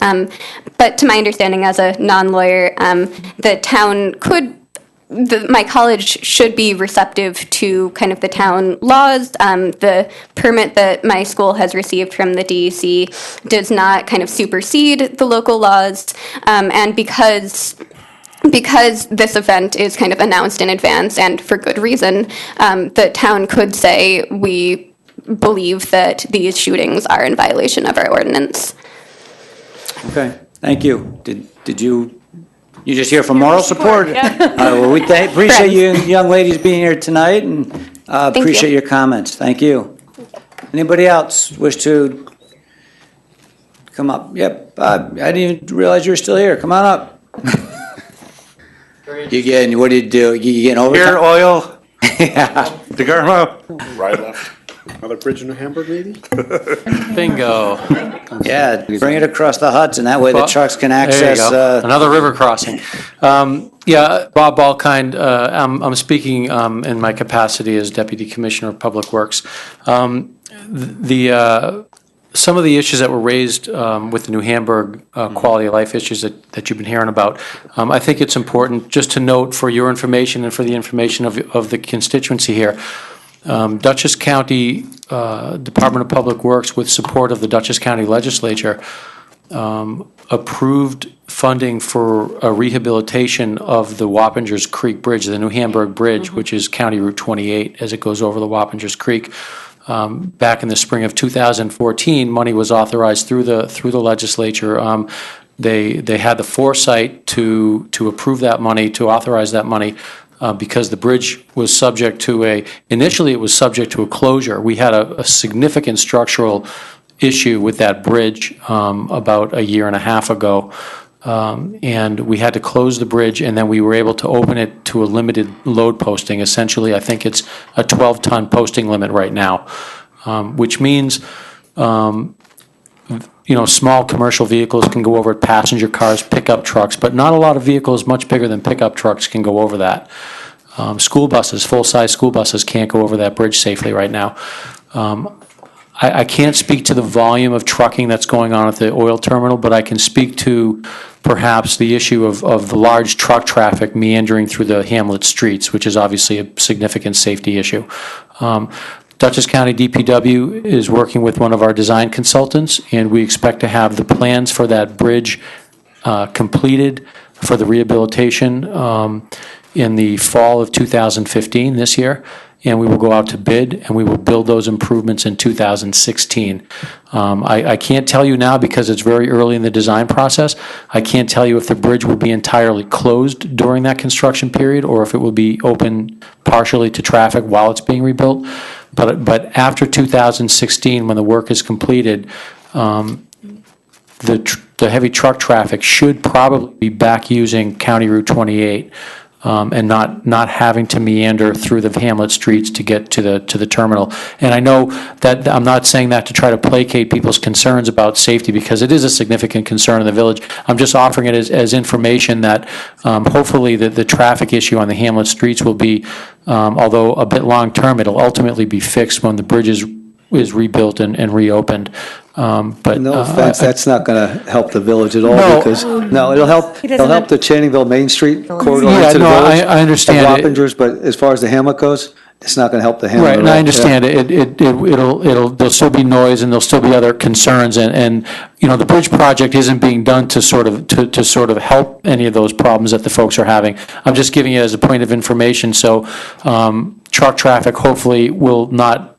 But to my understanding, as a non-lawyer, the town could. My college should be receptive to kind of the town laws. The permit that my school has received from the DEC does not kind of supersede the local laws, and because this event is kind of announced in advance and for good reason, the town could say we believe that these shootings are in violation of our ordinance. Okay, thank you. Did you just hear for moral support? Well, we appreciate you young ladies being here tonight, and appreciate your comments. Thank you. Anybody else wish to come up? Yep, I didn't even realize you were still here. Come on up. What do you do? You getting overtime? Hair oil. Yeah. DeGarmo. Right left. Another bridge in New Hamburg, maybe? Bingo. Yeah, bring it across the Hudson, that way the trucks can There you access. go. Another river crossing. Yeah, Bob Balkind, I'm speaking in my capacity as Deputy Commissioner of Public Works. Some of the issues that were raised with the New Hamburg quality of life issues that you've been hearing about, I think it's important just to note for your information and for the information of the constituency here, Dutchess County Department of Public Works, with support of the Dutchess County Legislature, approved funding for a rehabilitation of the Wappingers Creek Bridge, the New Hamburg Bridge, which is County Route 28 as it goes over the Wappingers Creek. Back in the spring of 2014, money was authorized through the legislature. They had the foresight to approve that money, to authorize that money, because the bridge was subject to initially it was subject to a closure. We had a significant structural issue with that bridge about a year and a half ago. And we had to close the bridge, and then we were able to open it to a limited load posting. Essentially, I think it's a 12-ton posting limit right now, which means small commercial vehicles can go over it, passenger cars, pickup trucks, but not a lot of vehicles much bigger than pickup trucks can go over that. School buses, full-size school buses can't go over that bridge safely right now. I can't speak to the volume of trucking that's going on at the oil terminal, but I can speak to perhaps the issue of the large truck traffic meandering through the hamlet streets, which is obviously a significant safety issue. Dutchess County DPW is working with one of our design consultants, and we expect to have the plans for that bridge completed for the rehabilitation in the fall of 2015, this year. And we will go out to bid, and we will build those improvements in 2016. I can't tell you now because it's very early in the design process. I can't tell you if the bridge will be entirely closed during that construction period or if it will be open partially to traffic while it's being rebuilt. But after 2016, when the work is completed, the heavy truck traffic should probably be back using County Route 28 and not having to meander through the hamlet streets to get to the terminal. And I know that I'm not saying that to try to placate people's concerns about safety, because it is a significant concern in the village. I'm just offering it as information that hopefully the traffic issue on the hamlet streets will be, although a bit long-term, it'll ultimately be fixed when the bridge is rebuilt and reopened. But No offense, that's not going to help the village at all, No. because, no, it'll help the Channingville Main Street corridor Yeah, into the no, village. I understand of it. Wappingers, but as far as the hamlet goes, it's not going to help the hamlet Right, at and all. I understand it. There'll still be noise and there'll still be other concerns, and the bridge project isn't being done to sort of help any of those problems that the folks are having. I'm just giving it as a point of information, so truck traffic hopefully will not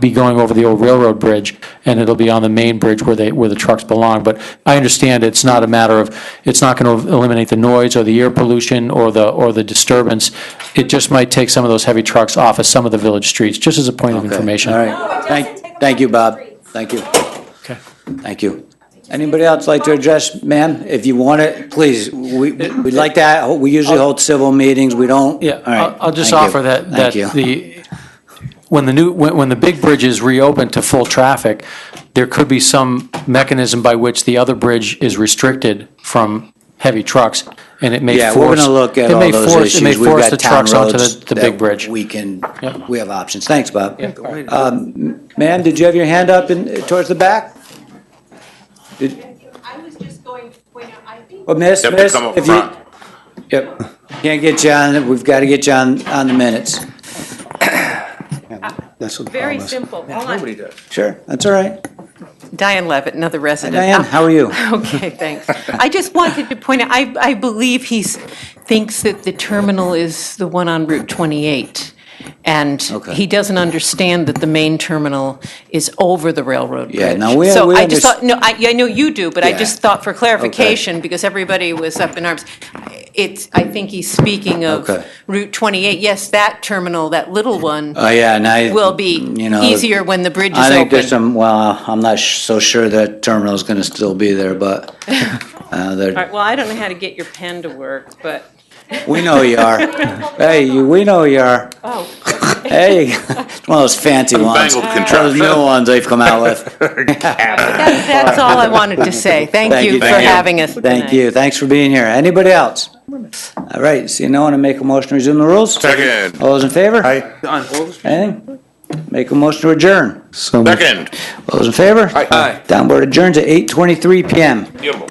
be going over the old railroad bridge, and it'll be on the main bridge where the trucks belong. But I understand it's not a matter of, it's not going to eliminate the noise or the air pollution or the disturbance. It just might take some of those heavy trucks off of some of the village streets, just as a point of information. All right. Thank you, Bob. Thank you. Okay. Thank you. Anybody else like to address, ma'am? If you want it, please. We'd like that. We usually hold civil meetings. We don't. Yeah, All right. I'll just Thank you. offer that Thank you. when the big bridge is reopened to full traffic, there could be some mechanism by which the other bridge is restricted from heavy trucks, and it may force. Yeah, we're going to look at all those issues. It may We've force got the town trucks onto roads the that big bridge. we have options. Thanks, Bob. Ma'am, did you have your hand up towards the back? I was just going to point out, I think. Well, miss, Have to miss, come up if you, front. yep, can't get you on, we've got to get you on the minutes. That's what the Very problem is. simple. Nobody does. Sure, that's all right. Diane Levitt, another resident. Diane, how are you? Okay, thanks. I just wanted to point out, I believe he thinks that the terminal is the one on Route 28. And Okay. he doesn't understand that the main terminal is over the railroad bridge. Yeah, no, we So I just underst- thought, no, I know you do, but I Yeah. just thought for clarification, because everybody was up in arms, I think he's speaking of Okay. Route 28. Yes, that terminal, that little one, Oh, yeah, and I. will be easier when the bridge is I think open. there's some, well, I'm not so sure that terminal's going to still be there, but All there, right, well, I don't know how to get your pen to work, but. we know you are. Hey, we know you are. Oh. Hey, it's one of those fancy ones. Fangled Those new ones they've come out with. That's all I wanted to say. Thank you for having us Thank tonight. you. Thanks for being here. Anybody else? All right, see no one to make a motion to resume the rules? Second. All those in favor? Anything? Make a motion to adjourn. Second. All those in favor? Aye. Downward adjourns at 8:23 PM. Gimbal.